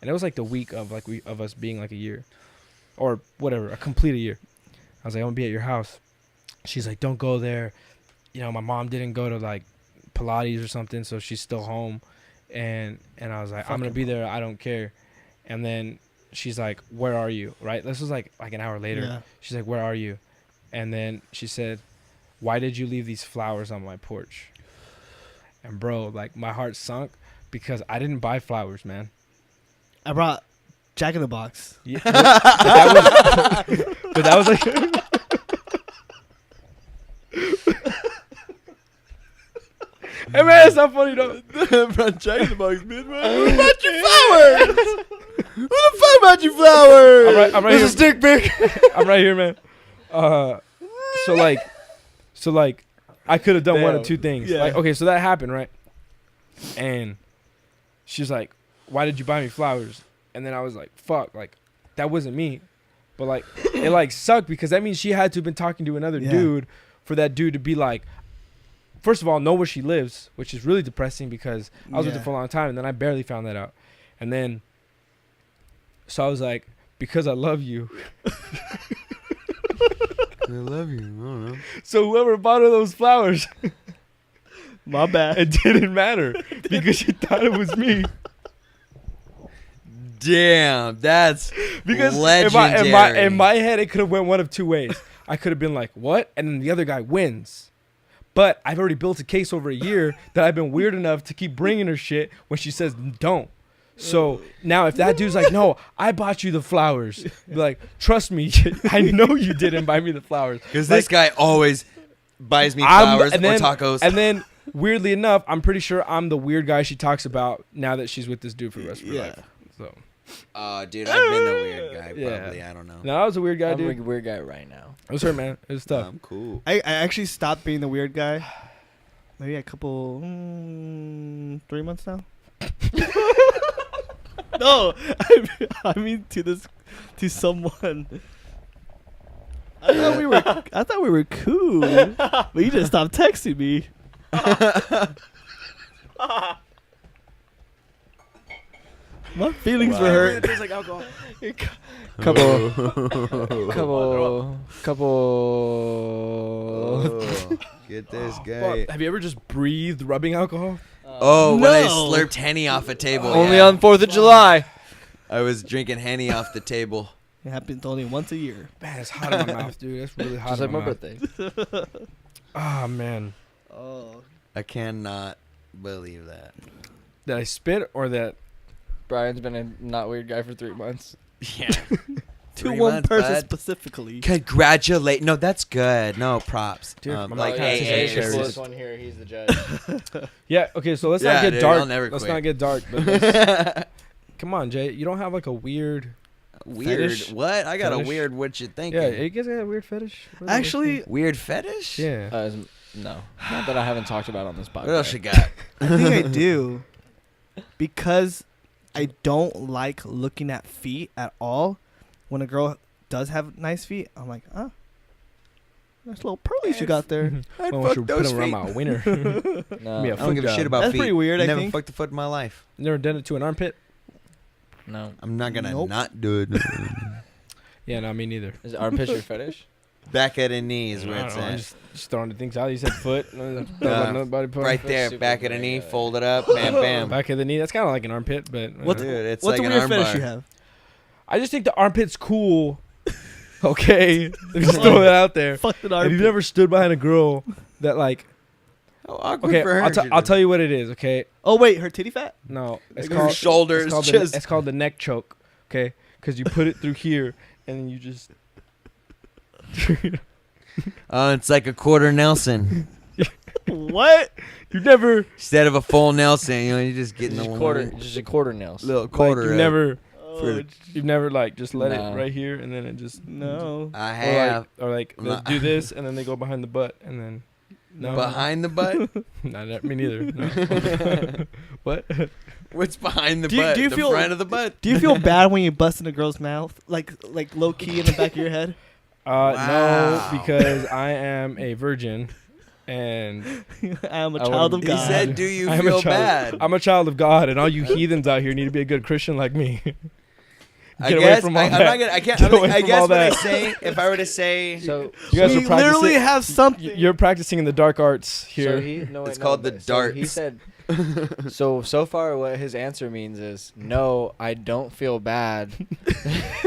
and it was like the week of like of us being like a year, or whatever, a complete a year. I was like, I'm gonna be at your house. She's like, don't go there. You know, my mom didn't go to like Pilates or something, so she's still home. And I was like, I'm gonna be there. I don't care. And then she's like, where are you? Right? This was like an hour later. Yeah. She's like, where are you? And then she said, why did you leave these flowers on my porch? And bro, like my heart sunk because I didn't buy flowers, man. I brought Jack in the Box. Yeah, but that was like Hey man, it's not funny though. Check the box, man. What about your flowers? Who the fuck about your flowers? I'm right This here. is dick pic. I'm right here, man. So like, I could have done one of two things. Yeah. Like, okay, so that happened, right? And she's like, "Why did you buy me flowers?" And then I was like, "Fuck, like, that wasn't me." But like, it like sucked because that means she had to have been talking to another Yeah. dude for that dude to be like, first of all, know where she lives, which is really depressing because I was with her Yeah. for a long time and then I barely found that out. And then, so I was like, because I love you. I love you. I don't know. So whoever bought her those flowers, My bad. it didn't matter because she thought it was me. Damn, that's Because legendary. in my head, it could have went one of two ways. I could have been like, what? And then the other guy wins. But I've already built a case over a year that I've been weird enough to keep bringing her shit when she says don't. So now if that dude's like, no, I bought you the flowers. Be like, trust me, I know you didn't buy me the flowers. Because Like, this guy always buys me I'm- flowers and then- or tacos. And then, weirdly enough, I'm pretty sure I'm the weird guy she talks about now that she's with this dude for the rest of her Yeah. life. So, Dude, I've been the weird guy. Yeah. Probably, I don't know. no, I was a weird guy, I'm dude. a weird guy right now. It was her, man. It was tough. I'm cool. I actually stopped being the weird guy. Maybe a couple, 3 months now. No, I mean to someone. I thought we were cool, but you just stopped texting me. My feelings were hurt. Tastes like alcohol. Couple. Get this Fuck, have you ever just breathed rubbing alcohol? Oh, when I No. slurped Henny off a table. Only yeah. on 4th of July. I was drinking Henny off the table. It happens only once a year. Man, it's hot in my mouth, dude. That's really hot Just in like my my mouth. birthday. Oh, man. Oh, I cannot believe that. Did I spit or that? Brian's been a not weird guy for 3 months. Yeah. to 3 one months, person bud. specifically. Congratulate. No, that's good. No, props. Dude, my Like, mouth hey, tastes hey, like cherries. this is- one here. He's the judge. Yeah, okay, so let's Yeah, not get dude, dark. I'll never Let's quit. not get dark. But let's- come on, Jay. You don't have like a weird. weird. Fetish? What? I got Fetish? a weird. What you thinking? Yeah, you guys got a weird fetish? What is Actually, Weird fetish? this? Yeah. No, not that I haven't talked about on this podcast. What else you got? I think I do. Because I don't like looking at feet at all. When a girl does have nice feet, I'm like, nice little pearlies you got there. I'd Oh, fuck should those put 'em around feet. my wiener. No, Me a I don't give a foot shit job. about That's feet. pretty weird, I Never think. fucked a foot in my life. Never done it to an armpit? no. I'm not gonna Nope. not do it. Yeah, no, me neither. Is armpit your fetish? Back at the knee is I where don't it's know, I'm at. just throwing the things out. You said foot. Yeah. Body part. Right there, super back at the weird, knee, yeah. fold it up, bam, bam. Back of the knee. That's kind of like an armpit, but What's- Dude, it's What's like the an weird fetish armbar. you have? I just think the armpit's cool. Okay, just throw it out there. Fuck the If armpit. you've never stood behind a girl that like, How awkward okay, for her. I'll tell you what it is. Okay, Oh wait, her titty fat? no, it's Her called shoulders It's called, just. it's called the neck choke. Okay, because you put it through here and then you just. Oh, it's like a quarter Nelson What? You never, instead of a full Nelson. You know, you just get in the Just a quarter nails. little like, quarter. you've of- never, Oh, you've never like just let No. it right here and then it just. no. I Or have like I'm they'll not- do this and then they go behind the butt and then. No, behind the butt. Not me neither. No. What? What's behind the Do you- butt? do you the feel- front of the butt. Do you feel bad when you bust in a girl's mouth? Like low key in the back of your head? Wow. No, because I am a virgin, and I am a I child of wouldn't- He God. said, "Do you I am a feel child- bad?" I'm a child of God, and all you heathens out here need to be a good Christian like me. I Get away guess from all I'm that. not gonna. I can't. Get away I from guess all what I that. say, if I were to say, So You guys we are practicing. literally have something. You're practicing in the dark arts here. So he, no, wait, It's no, called the but- so He darts. said. So far, what his answer means is no. I don't feel bad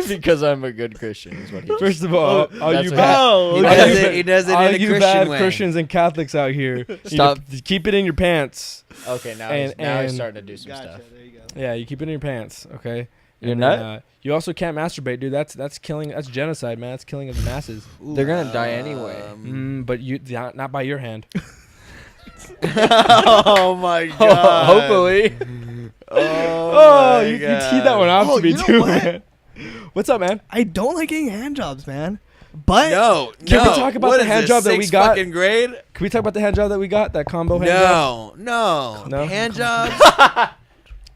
because I'm a good Christian. Is what he. First of all, all That's you what bad, Oh, he okay. does it. He does it all in a you Christian bad way. Christians and Catholics out here, Stop. you keep it in your pants. Okay, now And- now he's and- starting to do some Gotcha. stuff. There you go. Yeah, you keep it in your pants. Okay. You're And nut? then, you also can't masturbate, dude. That's killing. That's genocide, man. That's killing of the masses. They're gonna die anyway. But you not by your hand. Oh my god. Hopefully. Oh, you teed that one off Oh, to me you know too, what? man. What's up, man? I don't like getting hand jobs, man. But No, Can we no. talk about What the is hand this, job that we sixth got? fucking grade? Can we talk about the hand job that we got? That combo hand job? No. No? Hand jobs?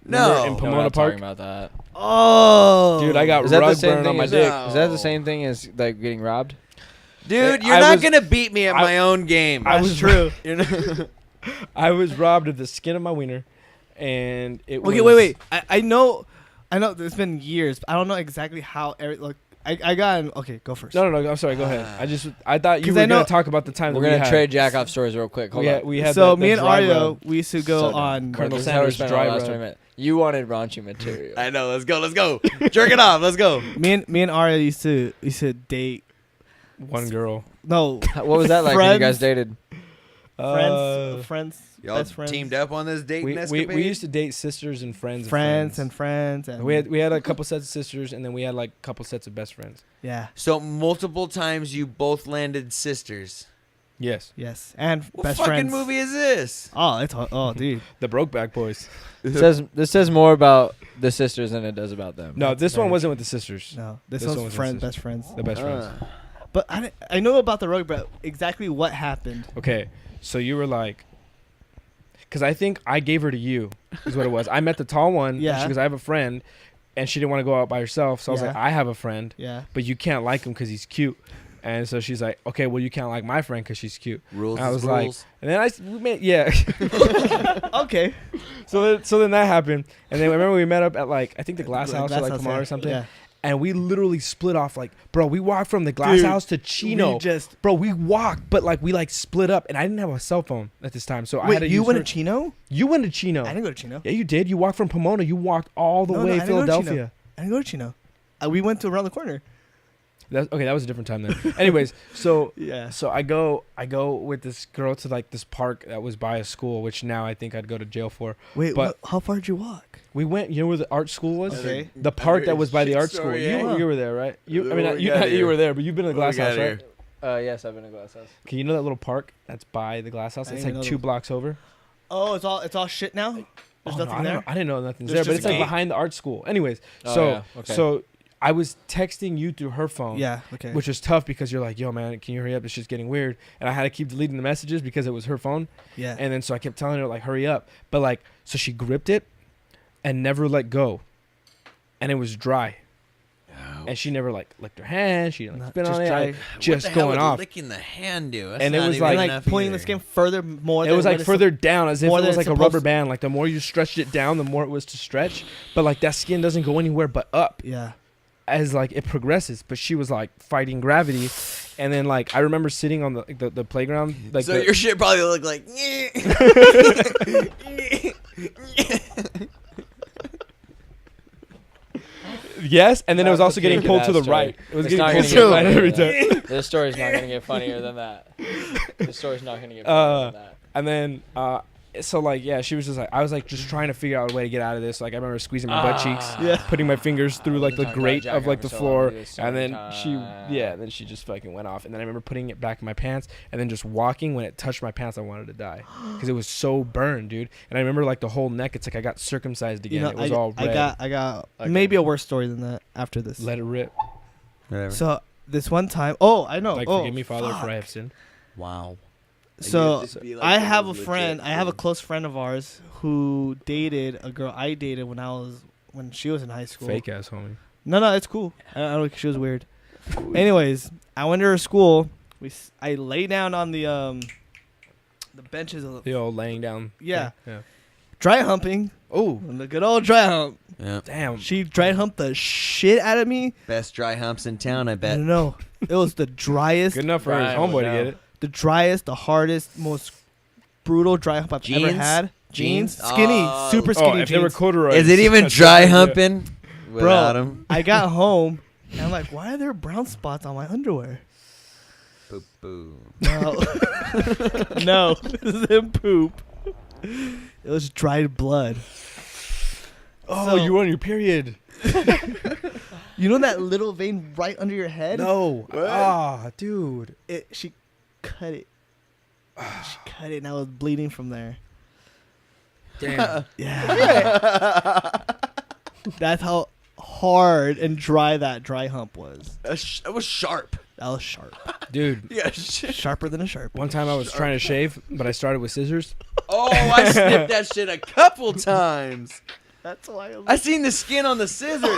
Remember in No. Pomona We're not Park? talking about that. oh, Dude, I got Is that the rug same burn thing on my as dick. No. Is that the same thing as like getting robbed? Dude, I you're not was- going to beat me at I- my own game. I That's was true. You're not- I was robbed of the skin of my wiener, and it was... Okay, wait. I know. It's been years. But I don't know exactly how. I got. Okay, go first. No, I'm sorry. Go ahead. I thought you 'Cause were I know- going to talk about the time that We're we gonna had. trade jack off stories real quick. Hold on. We had So that me and dry Ario, rub. we used to go So dumb. on. Colonel This is how we Sanders spent dry our last rub. 20 minutes. You wanted raunchy material. I know. Let's go. Jerk it off. Let's go. Me and Ario used to date. One girl. No, What was that like when you guys Friends. dated? friends, Y'all best friends, teamed up on this dating We escapade? used to date sisters and friends. friends, and and we had a couple sets of sisters, and then we had like a couple sets of best friends. yeah, So multiple times you both landed sisters. Yes, yes, and What best fucking friends. movie is this? Oh, dude. the Brokeback Boys. This says more about the sisters than it does about them. No, this one very wasn't with the sisters. No, this This one one's was friends, insist- best friends. The best friends. But I know about the rogue, but exactly what happened. Okay, so you were like, because I think I gave her to you, is what it was. I met the tall one. Yeah. Because I have a friend, and she didn't want to go out by herself. So I was Yeah. like, I have a friend, Yeah. but you can't like him because he's cute. And so she's like, okay, well, you can't like my friend because she's cute. Rules I is was like, rules. and then we made, yeah. Okay. so then that happened, and then remember we met up at like I think the Glass House or like Pomona or something, Yeah. and we literally split off. Like, bro, we walked from the Glass Dude, House to Chino. We walked, but like we like split up, and I didn't have a cell phone at this time, so I had Wait, to you use went her- to Chino? You went to Chino. I didn't go to Chino. Yeah, you did. You walked from Pomona. You walked all the No, way I to didn't go to Philadelphia. I didn't go to Chino. We went to around the corner. That was a different time then. Anyways, so Yeah. I go with this girl to like this park that was by a school, which now I think I'd go to jail for. Wait, but- how far did you walk? We went. You know where the art school was? Okay. The park that was by the Shit art school. story, You eh? you were there, right? You I What mean we you, got you here? were there, but you've been in the What we Glass House, got right? here? Yes, I've been to Glass House. Okay, you know that little park that's by the Glass House? I It's didn't like know 2 blocks blocks over. Oh, it's all shit now. There's Oh, no, nothing I there. didn't know nothing's There's there, but just it's a like gate. behind the art school. Anyways, Oh, so yeah, okay. so I was texting you through her phone. Yeah. Okay. Which was tough because you're like, yo, man, can you hurry up? This shit's getting weird. And I had to keep deleting the messages because it was her phone. yeah. And then so I kept telling her, like, hurry up. But, like, so she gripped it and never let go. And it was dry. And she never, like, licked her hand. She didn't like, Not spit just on it. dry. Like, just what the hell going would off. licking the hand do? That's And it not was even like- like enough pointing the either. skin further more. It than was, what like, it's further down as if more it than was, like, it's a supposed rubber to. band. Like, the more you stretched it down, the more it was to stretch. But, like, that skin doesn't go anywhere but up Yeah. as, like, it progresses. But she was, like, fighting gravity. And then, like, I remember sitting on the playground. Like, So the, your shit probably looked like. yes, and then it was That's also the getting peak of pulled that to the story. right. It was It's getting not pulled gonna to the get right funnier every than time. This story's not gonna get funnier than that. This story's not gonna get funnier than that. And then, so like, yeah, she was just like, I was like, just trying to figure out a way to get out of this. Like, I remember squeezing my butt cheeks, Yeah. putting my fingers through like the Talking about grate Jack of like the over so floor, long, dude, so and many then she, times. yeah, then she just fucking went off. And then I remember putting it back in my pants, and then just walking. When it touched my pants, I wanted to die because it was so burned, dude. And I remember like the whole neck. It's like I got circumcised again. You know, it was all red. I got Okay. maybe a worse story than that after this. Let it rip. Whatever. So this one time, I know. Like, oh, forgive me, Father, fuck. for I have sinned. Wow. So This would be like I one have of a those friend. legit I have a things. close friend of ours who dated a girl I dated when she was in high school. Fake ass homie. No, it's cool. I don't. She was weird. Anyways, I went to her school. I lay down on the benches of the The old laying down. Yeah. thing. Yeah. dry humping. Oh, The good old dry hump. Yeah. damn. She dry humped the shit out of me. Best dry humps in town, I I bet. don't know. It was the driest, Good enough for his Brian would homeboy to know. get it. the driest, the hardest, most brutal dry hump I've ever Jeans? had. Jeans? Skinny, Oh. super Oh, skinny if they were jeans. corduroys. Is it even that's dry a good idea. humping without him? I got home and I'm like, why are there brown spots on my underwear? Boo boo. No, no, this isn't poop. It was dried blood. Oh, So- you were on your period. You know that little vein right under your head? No. Ah, dude. She cut it. She cut it and I was bleeding from there. Damn. Yeah. That's how hard and dry that dry hump was. It was sharp. That was sharp. Dude, Yeah. Sharper than a sharp. one time I was trying to shave, but I started with scissors. Oh, I snipped that shit a couple times. That's why I seen the skin on the scissors.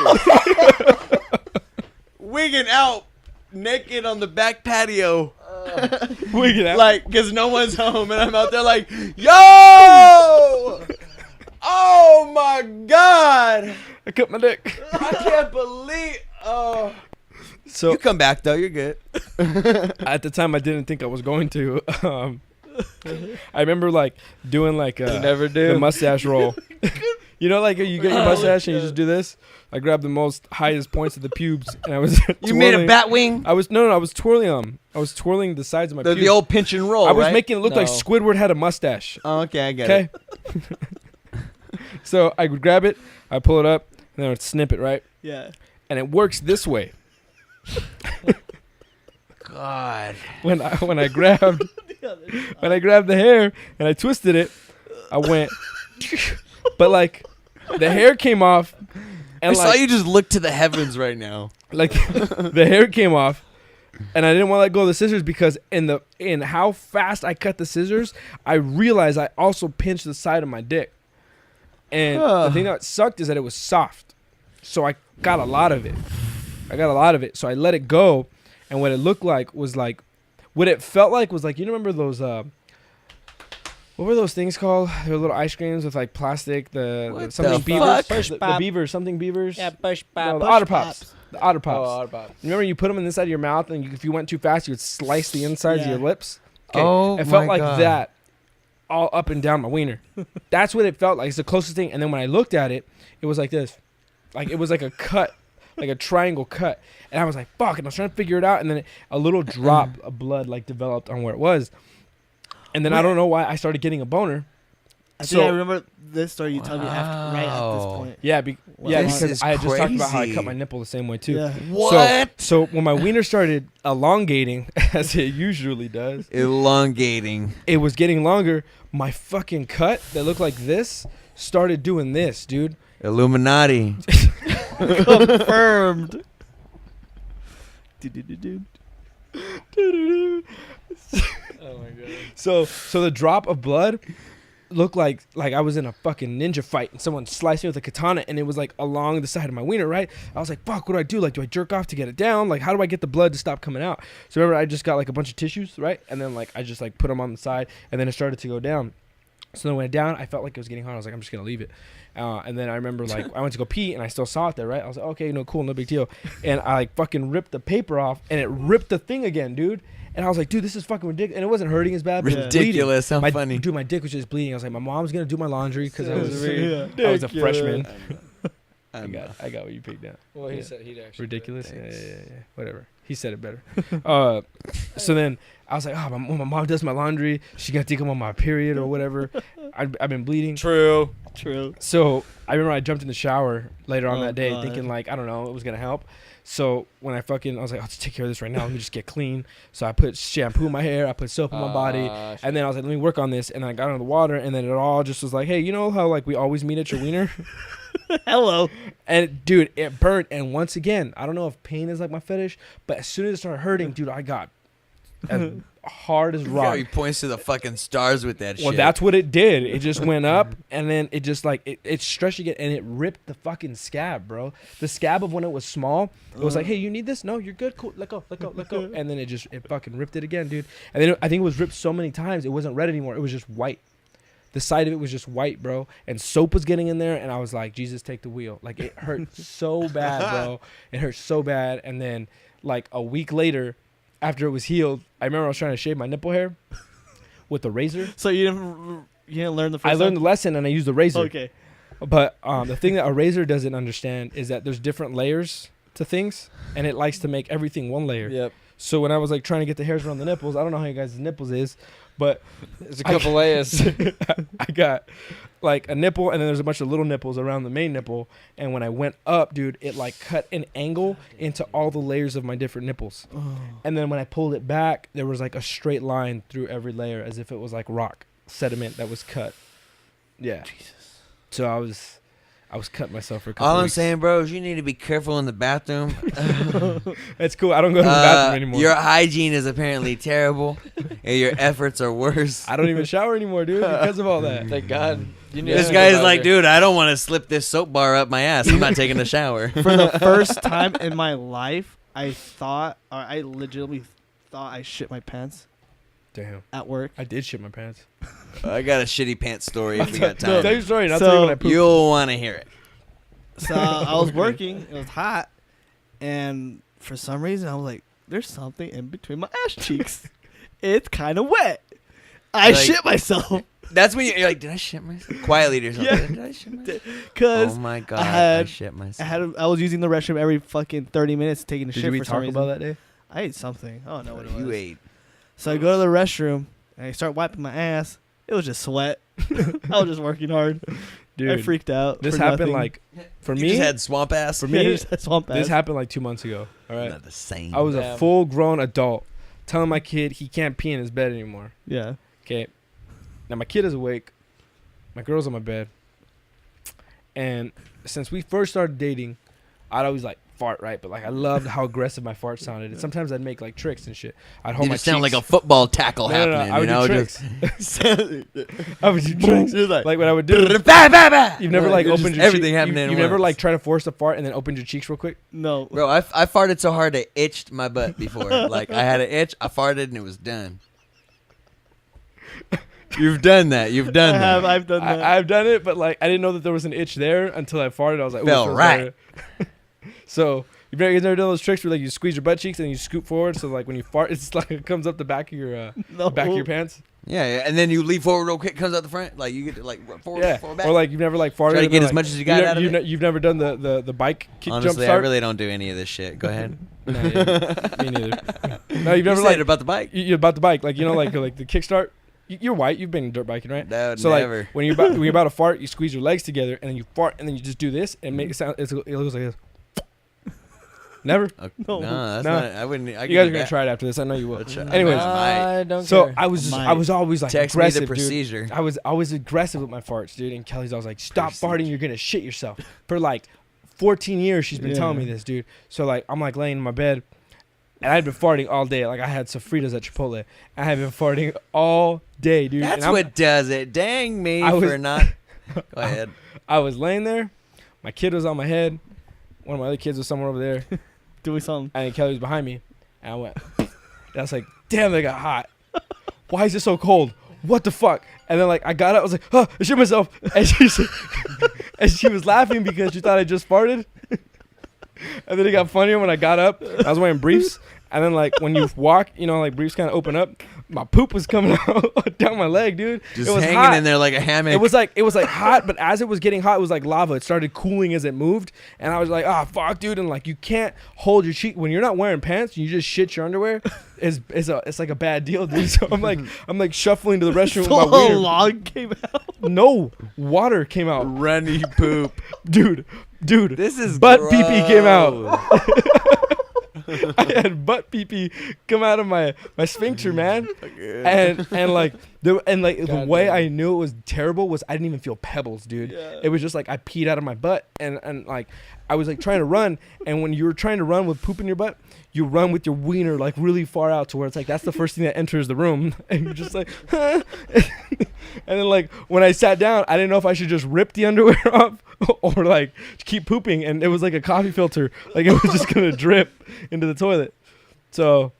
Wigging out naked on the back patio. Wigging out. Like, because no one's home, and I'm out there like, yo! Oh my God! I cut my dick. I can't believe. Oh. So You come back though. You're good. at the time, I didn't think I was going to. I remember like doing like never do. the mustache roll. You know, like you get your mustache and you just do this. I grabbed the most highest points of the pubes, and I was. You made a bat wing. I was I was twirling them. I was twirling the sides of my pubes. The old pinch and roll. I was right? making it look like No. Squidward had a mustache. Oh, okay, I get Okay. it. So I would grab it, I pull it up, and then I would snip it, right? Yeah. And it works this way. God. When I grabbed the hair and I twisted it, I went, but like the hair came off, I and saw like you just look to the heavens right now. the hair came off, and I didn't want to let go of the scissors because in how fast I cut the scissors, I realized I also pinched the side of my dick, and the thing that sucked is that it was soft, so I got a lot of it. So I let it go, and what it looked like was like, what it felt like was like, you remember those what were those things called? They were little ice creams with like plastic, What something the beavers, fuck? the beavers, something beavers. push No, the Push Otter Pops. Pops. The Otter Oh, Pops. Otter Pops. Remember you put them in the inside of your mouth, and if you went too fast, you would slice the insides of Yeah. your lips. Okay. Oh, It felt my like God. that all up and down my wiener. That's what it felt like. It's the closest thing. And then when I looked at it, it was like this. Like it was like a cut, like a triangle cut. And I was like, fuck. And I was trying to figure it out. And then a little drop of blood like developed on where it was. And then I don't know why I started getting a boner. I think So- I remember this story you told me after, right at this Wow. point. Yeah, yeah, This because is I had just talked about how I crazy. cut my nipple the same way too. Yeah. What? So when my wiener started elongating, as it usually does, Elongating. it was getting longer. My fucking cut that looked like this started doing this, dude. Illuminati. Confirmed. Do-do-do-do. Oh my god. So the drop of blood looked like I was in a fucking ninja fight and someone sliced me with a katana, and it was like along the side of my wiener, right? I was like, fuck, what do I do? Like, do I jerk off to get it down? Like, how do I get the blood to stop coming out? So remember, I just got like a bunch of tissues, right? And then like I just like put them on the side, and then it started to go down. So then when it went down, I felt like it was getting hard. I was like, I'm just gonna leave it. And then I remember like I went to go pee and I still saw it there, right? I was like, okay, no, cool, no big deal. And I like fucking ripped the paper off, and it ripped the thing again, dude. And I was like, dude, this is fucking ridiculous. And it wasn't hurting as bad, but it was bleeding. Ridiculous. How My, funny. Dude, my dick was just bleeding. I was like, my mom's gonna do my laundry because I was Yeah. I was a freshman. I I got what you picked out. Well, he Yeah. said he'd actually. Ridiculous. Yeah, Thanks. yeah. Whatever. He said it better. So then I was like, oh, when my mom does my laundry, she gonna think I'm on my period or whatever. I've been bleeding. True. True. So I remember I jumped in the shower later on Oh, that day, God. thinking like, I don't know, it was gonna help. So when I was like, I'll just take care of this right now. Let me just get clean. So I put shampoo in my hair, I put soap in my body, and then I was like, let me work on this. And then I got under the water, and then it all just was like, hey, you know how like we always meet at your wiener? Hello. And dude, it burnt. And once again, I don't know if pain is like my fetish, but as soon as it started hurting, dude, I got as hard as rock. He points to the fucking stars with that Well, shit. that's what it did. It just went up, and then it just like it stretched again, and it ripped the fucking scab, bro. The scab of when it was small, it was like, hey, you need this? No, you're good. Cool. Let go. And then it fucking ripped it again, dude. And then I think it was ripped so many times, it wasn't red anymore. It was just white. The side of it was just white, bro. And soap was getting in there, and I was like, Jesus, take the wheel. Like, it hurt so bad, bro. It hurt so bad. And then, like, a week later, after it was healed, I remember I was trying to shave my nipple hair with a razor. So you didn't learn the first I learned the time? lesson, and I used the razor. Okay. But the thing that a razor doesn't understand is that there's different layers to things, and it likes to make everything one layer. Yep. So when I was like trying to get the hairs around the nipples, I don't know how you guys' nipples is, But There's a couple layers. I got like a nipple, and then there's a bunch of little nipples around the main nipple. And when I went up, dude, it like cut an angle into all the layers of my different nipples. And then when I pulled it back, there was like a straight line through every layer, as if it was like rock sediment that was cut. Yeah. Jesus. So I was cutting myself for a couple All I'm weeks. saying, bro, is you need to be careful in the bathroom. It's cool. I don't go to the bathroom anymore. Your hygiene is apparently terrible, and your efforts are worse. I don't even shower anymore, dude, because of all that. Thank God. You need This a guy's supervisor. like, dude, I don't want to slip this soap bar up my ass. I'm not taking a shower. For the first time in my life, I legitimately thought I shit my pants Damn. at work. I did shit my pants. I got a shitty pants story if we got Tell time. your story, and I'll So- tell you when I poop. You'll want to hear it. So I was working. It was hot, and for some reason I was like, "There's something in between my ass cheeks. It's kind of wet." I Like- shit myself That's when you're like, did I shit myself? Quietly to yourself. Yeah. Did I shit myself? because Oh my God, I I shit myself. I was using the restroom every fucking 30 minutes taking a Did shit we for some talk reason. about that day? I ate something. I don't know what it was. You ate. So I go to the restroom and I start wiping my ass. It was just sweat. I was just working hard. Dude, I freaked out. this for happened nothing. like, for You me, just had swamp ass. for Yeah, me, just had swamp this ass. happened like 2 months ago. All right. Not the same. I was a Damn. full-grown adult telling my kid he can't pee in his bed anymore. Yeah. Okay. Now my kid is awake. My girl's on my bed. And since we first started dating, I'd always like fart, right? But like I loved how aggressive my fart sounded. And sometimes I'd make like tricks and shit. I'd hold You my just sound cheeks. like a football tackle No, no, no, happening. I would you know, do tricks. just I would do tricks. Like what I would do. You've never like Just opened your everything cheek- happening at You never once. like try to force a fart and then opened your cheeks real quick. No. Bro, I farted so hard it itched my butt before. Like I had an itch, I farted and it was done. You've done that. You've done that. I've done that. I've done it, but like I didn't know that there was an itch there until I farted. I was like, ooh, it Felt feels right. better. So you guys never done those tricks where like you squeeze your butt cheeks and you scoop forward, so like when you fart, it's like it comes up the back of your No. back of your pants. Yeah, and then you lean forward real quick, comes out the front. Like you get to like forward, Yeah, forward, back. or like you've never like farted. Try to and get then, as like, much as you got out of it. You've never done the bike kick jump Honestly, I start. really don't do any of this shit. Go ahead. Nah, yeah, me neither. No, you've You never said like it about the bike? you about the bike, like you know, like the kickstart. You're white. You've been dirt biking, right? No, So never. like when you're about to fart, you squeeze your legs together and then you fart and then you just do this and make it sound. It looks like this. Never. Okay. No. No, that's No. not. I wouldn't. I You guys are gonna try it after this. I know you will. Let's try. Anyways, I don't so care. I was Might. I was always like Text me aggressive, the dude. procedure. I was always aggressive with my farts, dude. And Kelly's always like, "Stop farting, you're gonna shit yourself." For like 14 years, she's been telling me this, dude. So like, I'm like laying in my bed, and I'd been farting all day. Like I had sofritas at Chipotle. I had been farting all day, dude. That's And what does it. Dang me I was- for not. Go ahead. I was laying there. My kid was on my head. One of my other kids was somewhere over there. Doing something. And then Kelly was behind me. And I went. And I was like, damn, they got hot. Why is it so cold? What the fuck? And then like I got up, I was like, oh, I shit myself. And she was laughing because she thought I just farted. And then it got funnier when I got up. I was wearing briefs. And then like when you walk, you know, like briefs kind of open up. My poop was coming out down my leg, dude. Just it was hanging hot. in there like a hammock. It was like hot, but as it was getting hot, it was like lava. It started cooling as it moved, and I was like, "Ah, fuck, dude!" And like, you can't hold your cheek when you're not wearing pants. You just shit your underwear. It's like a bad deal, dude. So I'm like shuffling to the restroom with my So wiener. log came out. No, water came out, runny poop. dude. This is butt pee came out. gross. I had butt pee come out of my sphincter, man. And like the way I knew it was terrible was I didn't even feel pebbles, dude. Yeah. It was just like I peed out of my butt and like I was like trying to run, and when you're trying to run with poop in your butt, you run with your wiener like really far out to where it's like that's the first thing that enters the room, and you're just like, huh? And then like when I sat down, I didn't know if I should just rip the underwear off or like keep pooping, and it was like a coffee filter, like it was just gonna drip into the toilet. So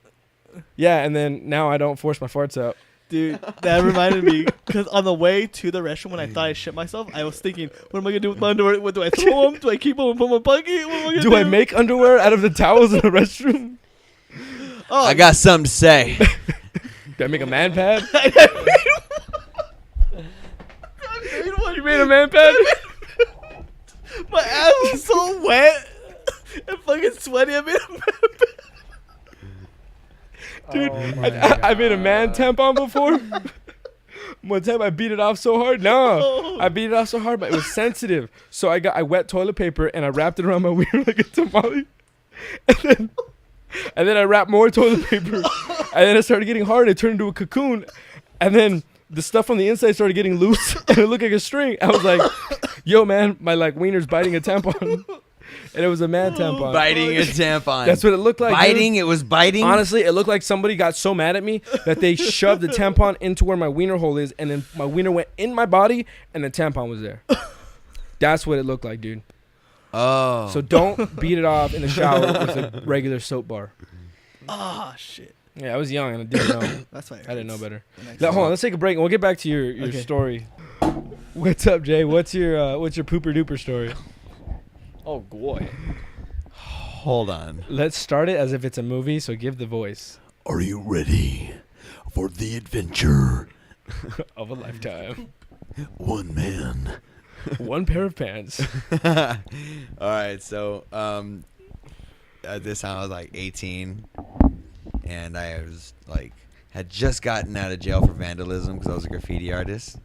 yeah, and then now I don't force my farts out. Dude, that reminded me because on the way to the restroom when I thought I shit myself, I was thinking, what am I gonna do with my underwear? What do I throw them? Do I keep them and put my bucket? What am I gonna do? Do I make underwear out of the towels in the restroom? Oh, I got something to say. Do I make a man pad? You made a man pad? My ass was so wet and fucking sweaty. I made a man pad. Dude, Oh my I made a man tampon before. One time I beat it off so hard. No, I beat it off so hard, but it was sensitive. So I wet toilet paper and I wrapped it around my wiener like a tamale. And then I wrapped more toilet paper. And then it started getting hard. It turned into a cocoon. And then the stuff on the inside started getting loose and it looked like a string. I was like, yo, man, my like wiener's biting a tampon. And it was a man tampon. Biting a tampon. That's what it looked like. Biting? Dude. It was biting? Honestly, it looked like somebody got so mad at me that they shoved the tampon into where my wiener hole is, and then my wiener went in my body, and the tampon was there. That's what it looked like, dude. Oh. So don't beat it off in the shower with a regular soap bar. Oh shit. Yeah, I was young and I didn't know. That's why I didn't know better. Next Now, hold on, one. let's take a break and we'll get back to your Okay. story. What's up, Jay? What's your pooper duper story? Oh boy. Hold on. Let's start it as if it's a movie, so give the voice Are you ready for the adventure? of a lifetime. One man. One pair of pants. All right, so at this time I was like 18, and I was like had just gotten out of jail for vandalism because I was a graffiti artist,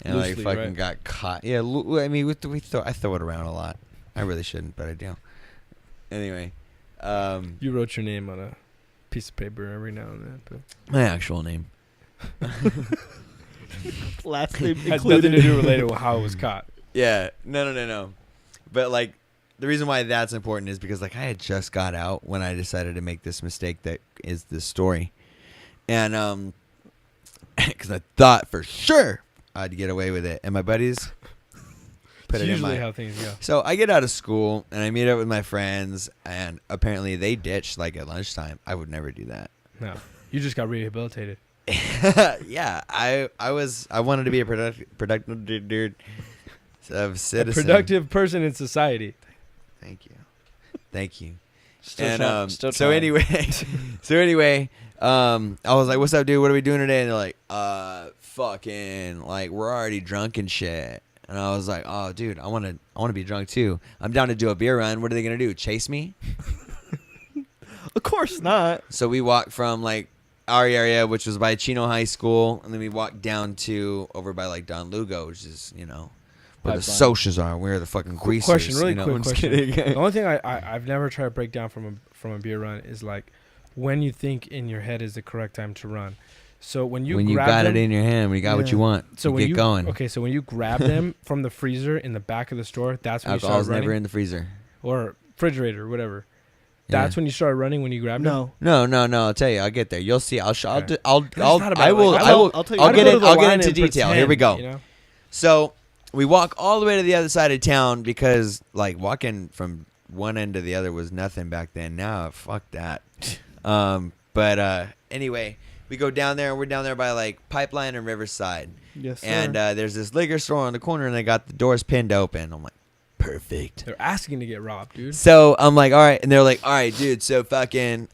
and Loosely, like fucking right? got caught. Yeah, I mean I throw it around a lot. I really shouldn't, but I do. Anyway, You wrote your name on a piece of paper every now and then. But my actual name. Last name has nothing to included. do related with how it was caught. Yeah, no. But like the reason why that's important is because like I had just got out when I decided to make this mistake that is this story, and because I thought for sure I'd get away with it, and my buddies put It's it in usually my. how things go. So I get out of school and I meet up with my friends, and apparently they ditched like at lunchtime. I would never do that. No, you just got rehabilitated. Yeah, I wanted to be a productive dude of A citizen. productive person in society. Thank you. Still And trying- still so trying. anyway, I was like, "What's up, dude? What are we doing today?" And they're like, fucking like we're already drunk and shit." And I was like, "Oh, dude, I want to be drunk too. I'm down to do a beer run. What are they gonna do? Chase me?" Of course not. So we walked from like our area, which was by Chino High School, and then we walked down to over by like Don Lugo, which is where the Pipeline. socials are, where the fucking greasers. Question, really you know, quick I'm just question. kidding. The only thing I've never tried to break down from a beer run is like when you think in your head is the correct time to run. So when you when you grab got them, it in your hand, when you got what Yeah. you want, so you when get you going. okay, so when you grab them from the freezer in the back of the store, that's when you Alcohol's start running, never in the freezer. or refrigerator, whatever. Yeah. That's when you start running when you grab them. No. No. I'll tell you. I'll get there. You'll see. I'll Okay. I'll It's not about I will. like- I will. I'll tell you I'll what. get Go to it. the I'll get line into and detail. Here we go. pretend, you know? So we walk all the way to the other side of town because like walking from one end to the other was nothing back then. Now, fuck that. But anyway, we go down there and we're down there by like Pipeline and Riverside. Yes, sir. And there's this liquor store on the corner and they got the doors pinned open. I'm like, perfect. They're asking to get robbed, dude. So I'm like, all right. And they're like, all right, dude. So fucking,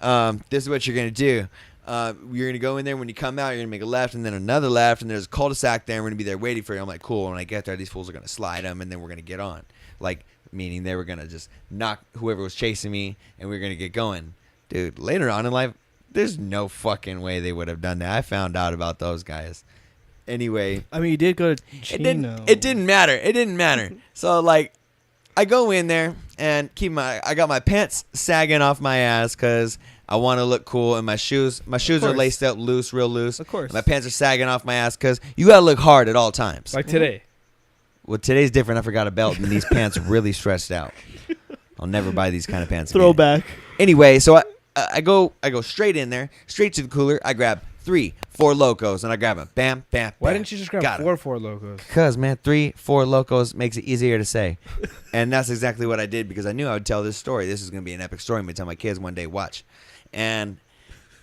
this is what you're going to do. You're going to go in there. When you come out, you're going to make a left and then another left. And there's a cul-de-sac there. And we're going to be there waiting for you. I'm like, cool. When I get there, these fools are going to slide them. And then we're going to get on. Like, meaning they were going to just knock whoever was chasing me. And we were going to get going. Dude, later on in life, there's no fucking way they would have done that. I found out about those guys. Anyway, I mean, you did go to it Chino. didn't matter. So like, I go in there and I got my pants sagging off my ass because I want to look cool, and my shoes are course. laced up loose, real loose. Of course. My pants are sagging off my ass because you gotta look hard at all times. Like today. Well, today's different. I forgot a belt, and these pants are really stretched out. I'll never buy these kind of pants again. Throwback. Anyway, so I go straight in there, straight to the cooler. I grab 3, 4 Locos, and I grab them. Bam, bam. Why bam. didn't you just grab Got 'em. 4 locos? Because, man, 3, 4 Locos makes it easier to say. And that's exactly what I did because I knew I would tell this story. This is going to be an epic story. I'm going to tell my kids one day, watch. And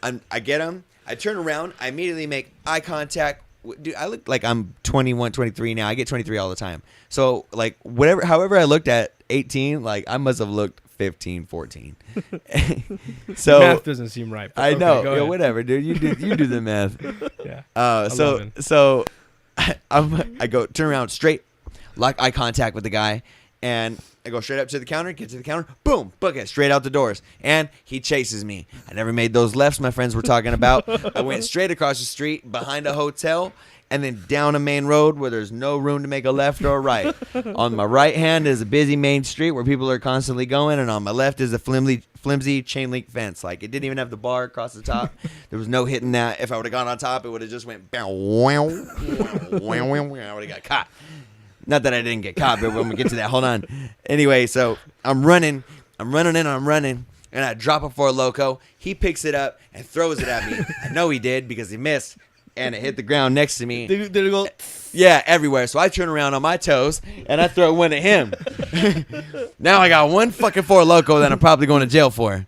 I get them. I turn around. I immediately make eye contact. Dude, I look like I'm 21, 23 now. I get 23 all the time. So, like, however I looked at 18, like, I must have looked 15, 14. So Math doesn't seem right. but I okay, know. go Yeah, ahead. whatever, dude. You do the math. Yeah. So 11. I go turn around straight, lock eye contact with the guy, and I go straight up to the counter, get to the counter, boom, book it, straight out the doors. And he chases me. I never made those lefts my friends were talking about. I went straight across the street behind a hotel and then down a main road where there's no room to make a left or a right. On my right hand is a busy main street where people are constantly going, and on my left is a flimsy chain link fence. Like, it didn't even have the bar across the top. There was no hitting that. If I would have gone on top, it would have just went I would have got caught. Not that I didn't get caught, but when we get to that, hold on. Anyway, so I'm running, and I drop a Four Loko. He picks it up and throws it at me. I know he did because he missed, and it hit the ground next to me. Did it go? Yeah, everywhere. So I turn around on my toes, and I throw one at him. Now I got one fucking Four Loko that I'm probably going to jail for.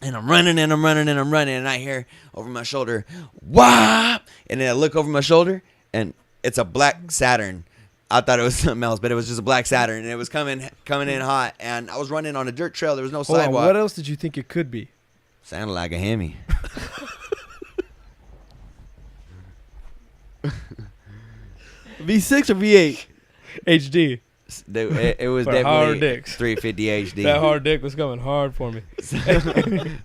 And I'm running, and I hear over my shoulder, "Wah!" And then I look over my shoulder, and it's a black Saturn. I thought it was something else, but it was just a black Saturn, and it was coming in hot. And I was running on a dirt trail. There was no sidewalk. What else did you think it could be? Sounded like a Hemi. V6 or V8? HD. Dude, it was For hard definitely dicks. 350 HD. That hard dick was coming hard for me.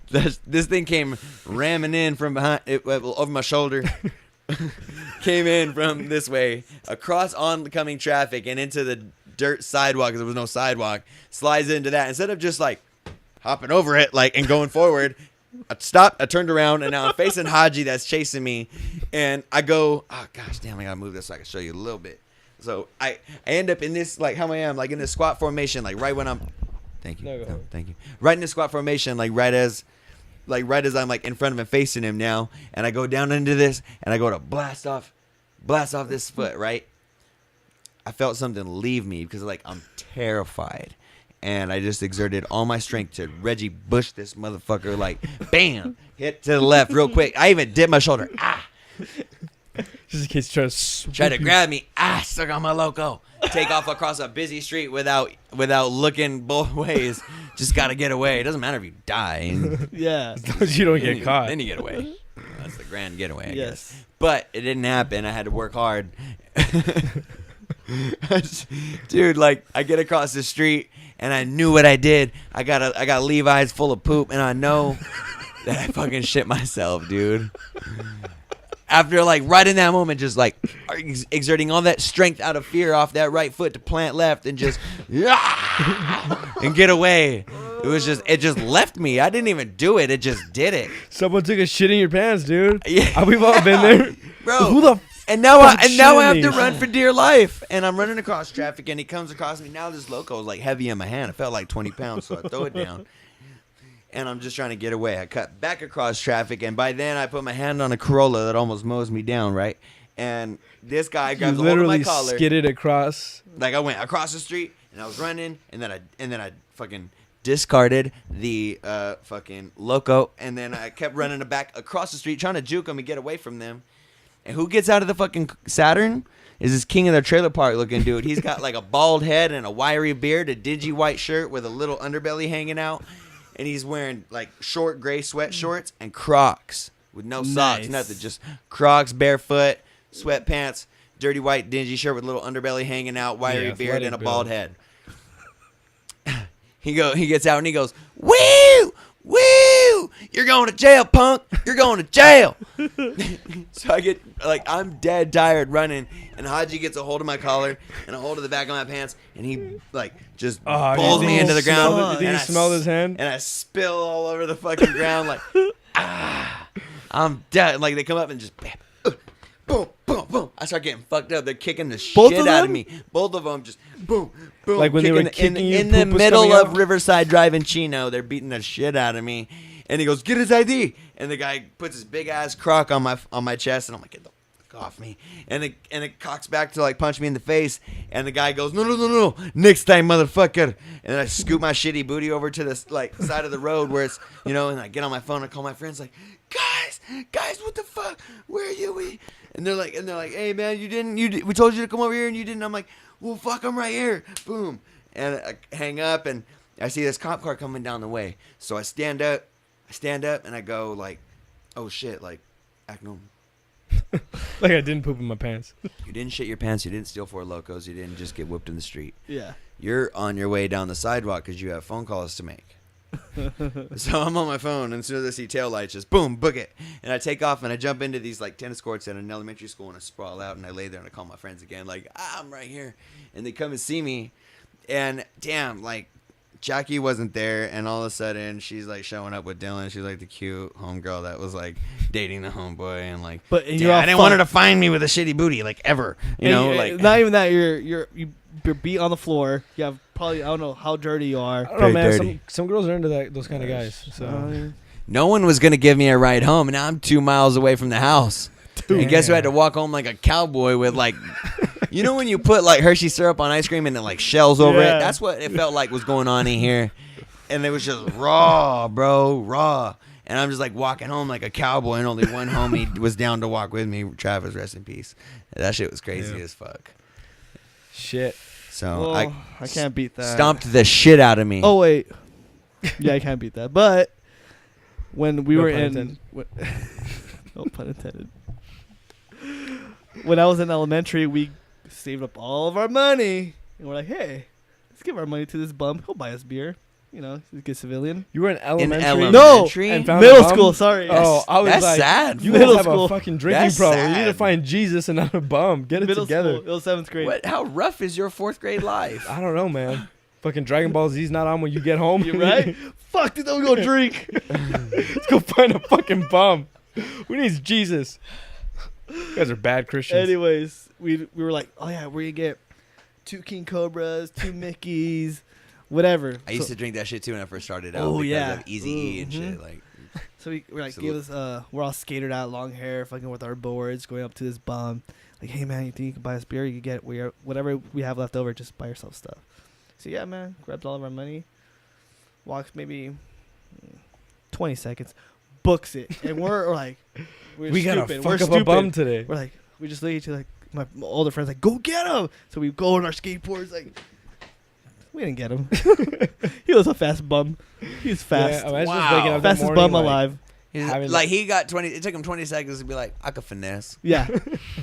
This thing came ramming in from behind, over my shoulder. Came in from this way, across oncoming traffic and into the dirt sidewalk because there was no sidewalk. Slides into that. Instead of just like hopping over it and going forward, I stopped, I turned around, and now I'm facing Haji that's chasing me. And I go, oh gosh damn, I gotta move this so I can show you a little bit. So I end up in this, like how I am, like in this squat formation, like right when I'm, thank you, No, go ahead. thank you, right in the squat formation, like right as I'm like in front of him facing him now, and I go down into this, and I go to blast off this foot, right? I felt something leave me because like I'm terrified, and I just exerted all my strength to Reggie Bush this motherfucker, like bam, hit to the left real quick. I even dipped my shoulder, Just in case you try to grab me, stuck on my loco. Take off across a busy street without looking both ways. Just gotta get away. It doesn't matter if you die. Yeah. As long as you don't get caught. Then you get away. That's the grand getaway, I Yes. guess. But it didn't happen. I had to work hard. Dude, like I get across the street and I knew what I did. I got Levi's full of poop, and I know that I fucking shit myself, dude. After like right in that moment, just like exerting all that strength out of fear off that right foot to plant left and just and get away. It just left me. I didn't even do it. It just did it. Someone took a shit in your pants, dude. Yeah. We've all been there. Bro. Who the And now I shit have in to these? run for dear life. And I'm running across traffic, and he comes across me. Now this loco is like heavy in my hand. It felt like 20 pounds, so I throw it down. And I'm just trying to get away. I cut back across traffic, and by then I put my hand on a Corolla that almost mows me down, right? And this guy You grabs a hold of my literally collar. skidded across. Like I went across the street, and I was running, and then I fucking discarded the fucking loco, and then I kept running back across the street trying to juke them and get away from them. And who gets out of the fucking Saturn is this king of the trailer park looking dude. He's got like a bald head and a wiry beard, a dingy white shirt with a little underbelly hanging out, and he's wearing like short gray sweat shorts and Crocs with no socks, Nice. nothing, just Crocs, barefoot, sweatpants, dirty white dingy shirt with a little underbelly hanging out, wiry Yeah, beard, and a athletic bald build. head. He gets out and he goes, "Woo! Woo! You're going to jail, punk! You're going to jail!" So I get I'm dead tired running, and Haji gets a hold of my collar and a hold of the back of my pants, and he just Oh, pulls did me he into the smell ground. it? Did he and I smell his hand? And I spill all over the fucking ground like, I'm dead. Like they come up and just bam, boom, boom, boom. I start getting fucked up. They're kicking the Both shit of out of them? me. Both of them just boom, boom. Like when they were kicking you, in the poop was middle coming of out? Riverside Drive in Chino, they're beating the shit out of me. And he goes, "Get his ID." And the guy puts his big ass crock on my chest, and I'm like, "Get the fuck off me!" And it cocks back to like punch me in the face. And the guy goes, "No, next time, motherfucker." And then I scoot my shitty booty over to this like side of the road where it's and I get on my phone and call my friends like, guys, what the fuck? Where are you? And they're like, "Hey man, we told you to come over here and you didn't." I'm like, "Well, fuck, I'm right here." Boom. And I hang up, and I see this cop car coming down the way. So I stand up, and I go like, "Oh shit, like, act normal." Like I didn't poop in my pants. You didn't shit your pants. You didn't steal 4 Locos. You didn't just get whooped in the street. Yeah. You're on your way down the sidewalk because you have phone calls to make. So I'm on my phone, and as soon as I see taillights, just boom, book it. And I take off, and I jump into these like tennis courts at an elementary school, and I sprawl out, and I lay there, and I call my friends again, like, I'm right here. And they come and see me, and damn, like, Jackie wasn't there, and all of a sudden, she's like showing up with Dylan. She's like the cute homegirl that was like dating the homeboy, and like, But damn, you're all I didn't want her to find me with a shitty booty, like ever, you know, like. not even that. You're beat on the floor. You have probably, I don't know how dirty you are. I don't know, man. dirty. Some girls are into those kind of guys. So No one was gonna give me a ride home, and now I'm 2 miles away from the house. And guess who had to walk home like a cowboy with like, you know when you put like Hershey syrup on ice cream and it like shells over Yeah. it? That's what it felt like was going on in here. And it was just raw, bro, raw. And I'm just like walking home like a cowboy, and only one homie was down to walk with me. Travis, rest in peace. That shit was crazy as fuck. shit. So Well, I can't beat that. stomped the shit out of me. Oh wait, yeah, I can't beat that. But when we No were pun in, intended. no pun intended. When I was in elementary, we saved up all of our money, and we're like, "Hey, let's give our money to this bum. He'll buy us beer. You know, he's a good civilian." You were in elementary. elementary? and found Middle a bum? school. Sorry. Oh, I was That's like, sad. you Middle guys have school. a fucking drinking That's problem. You need to sad. find Jesus and not a bum. Get it Middle together. school. It was 7th grade. What? How rough is your 4th grade life? I don't know, man. Fucking Dragon Ball Z's not on when you get home. You right? Fuck, dude, then we go drink. Let's go find a fucking bum. We need Jesus. You guys are bad Christians. Anyways, we were like, "Oh yeah, we're gonna get 2 King Cobras, 2 Mickeys, whatever." I used to drink that shit too when I first started out. Oh, because yeah. of Easy E and Mhm. shit. Like, So we're like, So give us, we're all skatered out, long hair, fucking with our boards, going up to this bum. Like, "Hey man, you think you can buy us beer? You can get whatever we have left over, just buy yourself stuff." So yeah, man, grabbed all of our money, walks maybe 20 seconds, books it, and we're like, we gotta stupid. fuck We're up a bum stupid. today. We're like, we just look at each other, like, my older friends like, "Go get him!" So we go on our skateboards, like, we didn't get him. He was a fast bum. He was fast. Yeah, imagine just Wow. waking up that Fastest morning, bum like, alive. having like he got 20. It took him 20 seconds to be like, I could finesse. Yeah.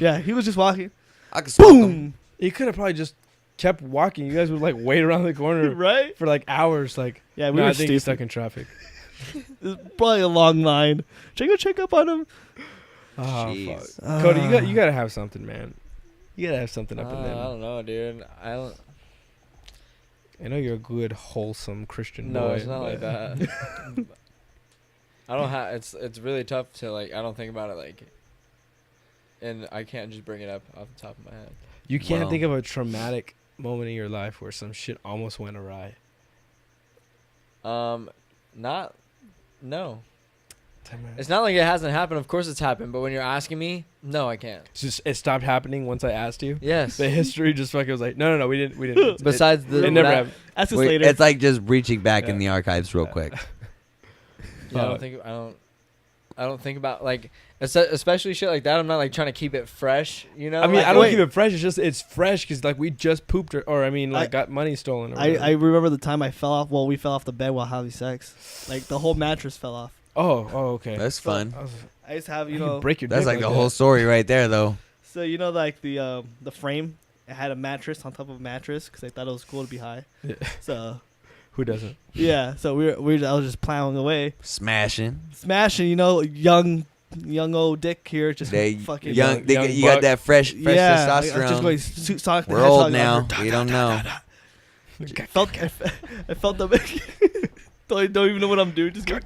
Yeah, he was just walking. I could smoke him. Boom! He could have probably just kept walking. You guys would like wait around the corner Right? for like hours. Like, Yeah, we no, were I think he's stupid. stuck in traffic. It was probably a long line. Should I go check up on him? Oh Jeez. fuck, Cody, you gotta have something, man. You gotta have something up in I there. don't know, dude. I know you're a good, wholesome Christian No, boy. it's not like but- that. I don't have. It's really tough to like. I don't think about it like, and I can't just bring it up off the top of my head. You can't Well. think of a traumatic moment in your life where some shit almost went awry. Not. No, Damn it. it's not like it hasn't happened. Of course, it's happened. But when you're asking me, no, I can't. It's just it stopped happening once I asked you. Yes. The history just fucking was like, no, we didn't. Besides it the never that- happened. Ask us Wait, later. it's like just reaching back in Yeah. the archives real quick. Yeah, I don't think about like especially shit like that. I'm not like trying to keep it fresh, you know. I mean, Like, I don't wait. keep it fresh. It's just it's fresh because like we just pooped or I mean like I- got money stolen. Or I whatever. remember the time I fell off. Well, we fell off the bed while having sex. Like, the whole mattress fell off. oh okay. That's So- fun. I was, I used to have, you you know, break your. That's dick like the that. whole story right there, though. so, you know, like the frame, it had a mattress on top of a mattress because I thought it was cool to be high. Yeah. So, Who doesn't? yeah. So I was just plowing away. Smashing. Smashing, you know, young old dick here, just They fucking young. young You got buck. that fresh yeah. I was testosterone. just going Sonic the We're old Hedgehog now. on her. We don't know. I felt the don't even know what I'm doing. Just go,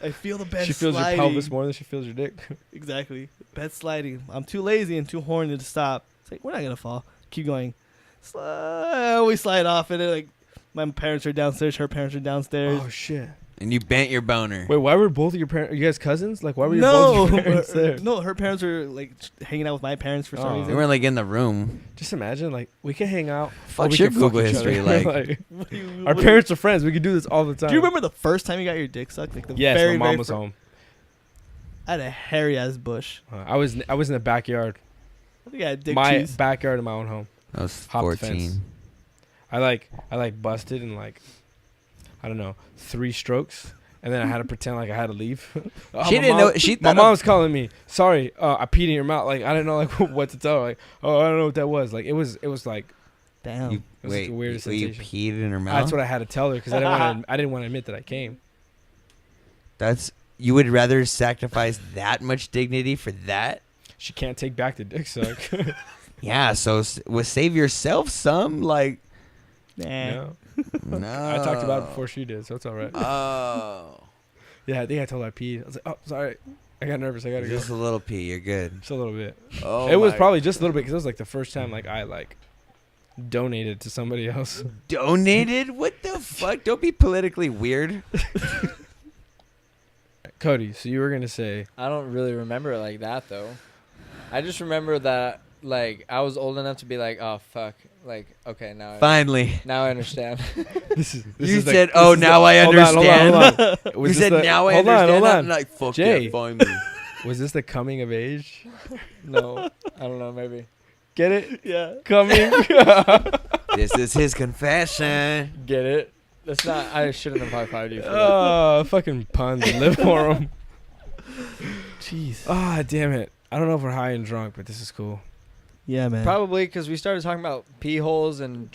I feel the bed She feels sliding. your pelvis more than she feels your dick. Exactly. Bed sliding. I'm too lazy and too horny to stop. It's like, we're not gonna fall. Keep going. We slide off, and then like my parents are downstairs, her parents are downstairs. Oh shit! And you bent your boner. Wait, why were both of your parents? Are you guys cousins? Like, why were both your parents there? No, her parents are like hanging out with my parents for some Oh. They reason. weren't like in the room. Just imagine, like, we can hang out. Fuck we your can fuck Google each history. other. Like, What do you- our what do parents are friends. We could do this all the time. Do you remember the first time you got your dick sucked? Like the Yes, very, my mom very was fir- home. I had a hairy ass bush. I was in the backyard. I think I had dick My cheese. backyard in my own home. I was Hopped the fence. 14. I like busted in like, I don't know, 3 strokes, And then I had to pretend like I had to leave. She didn't know. She My thought mom's calling me. Sorry, I peed in your mouth. Like I didn't know like what to tell her. Like, oh, I don't know what that was. Like it was like Damn. You, it was wait, like the weirdest you sensation. peed in her mouth? That's what I had to tell her because I didn't want to admit that I came. You would rather sacrifice that much dignity for that? She can't take back the dick suck. Yeah, so save yourself some, like. No. No. I talked about it before she did, so it's all right. Oh. Yeah, I think I told her I peed. I was like, oh, sorry. I got nervous. I got to go. Just a little pee, you're good. Just a little bit. Oh, It was probably just a little bit because it was like the first time like I like donated to somebody else. Donated? What the fuck? Don't be politically weird. Cody, so you were going to say. I don't really remember it like that though. I just remember that like I was old enough to be like, oh fuck, like okay now. Finally. Now I understand. You said, "Oh, now I understand." Hold on. You said, "Now I understand." Hold on. I'm like, fuck Jay. yeah, finally. Was this the coming of age? No, I don't know. Maybe. Get it? Yeah. Coming. This is his confession. Get it? That's not. I shouldn't have high-fived you for that. Oh, fucking puns. Live for them. Jeez. Ah, damn it. I don't know if we're high and drunk, but this is cool. Yeah, man. Probably because we started talking about pee holes and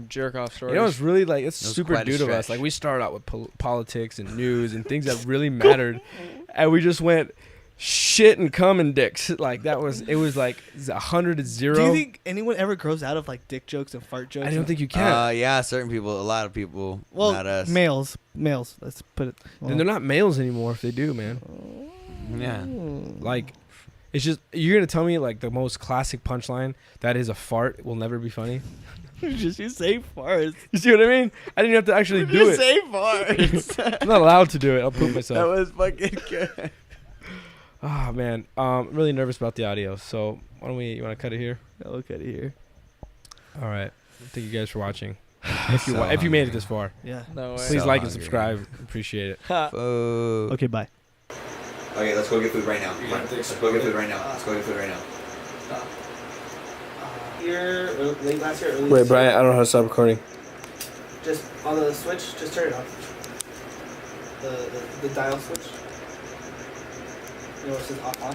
jerk off stories. You know, it's really like it's That was super quite a due to us. stretch. Like we started out with politics and news and things that really mattered, and we just went shit and cum and dicks. Like it was like 100 to 0. Do you think anyone ever grows out of like dick jokes and fart jokes? I don't think you can. Yeah, certain people, a lot of people, Well, not us. males. Let's put it. Then they're not males anymore if they do, man. Yeah. Like, it's just you're gonna tell me like the most classic punchline that is a fart will never be funny. Just you say farts. You see what I mean? I didn't have to actually do it. Say farts. I'm not allowed to do it. I'll poop That myself. was fucking good. Ah, man. I'm really nervous about the audio. So why don't you want to cut it here? Look at it here. All right. Thank you guys for watching. If you made it this far, Yeah. No way. please So like and hungry. subscribe. Appreciate it. Okay, bye. Okay, let's go get food right now. Let's go get food right now. Let's go get food right now. Late last year, early Wait, Brian. I don't know how to stop recording. Just on the switch, just turn it on. The dial switch. You know, it says off on.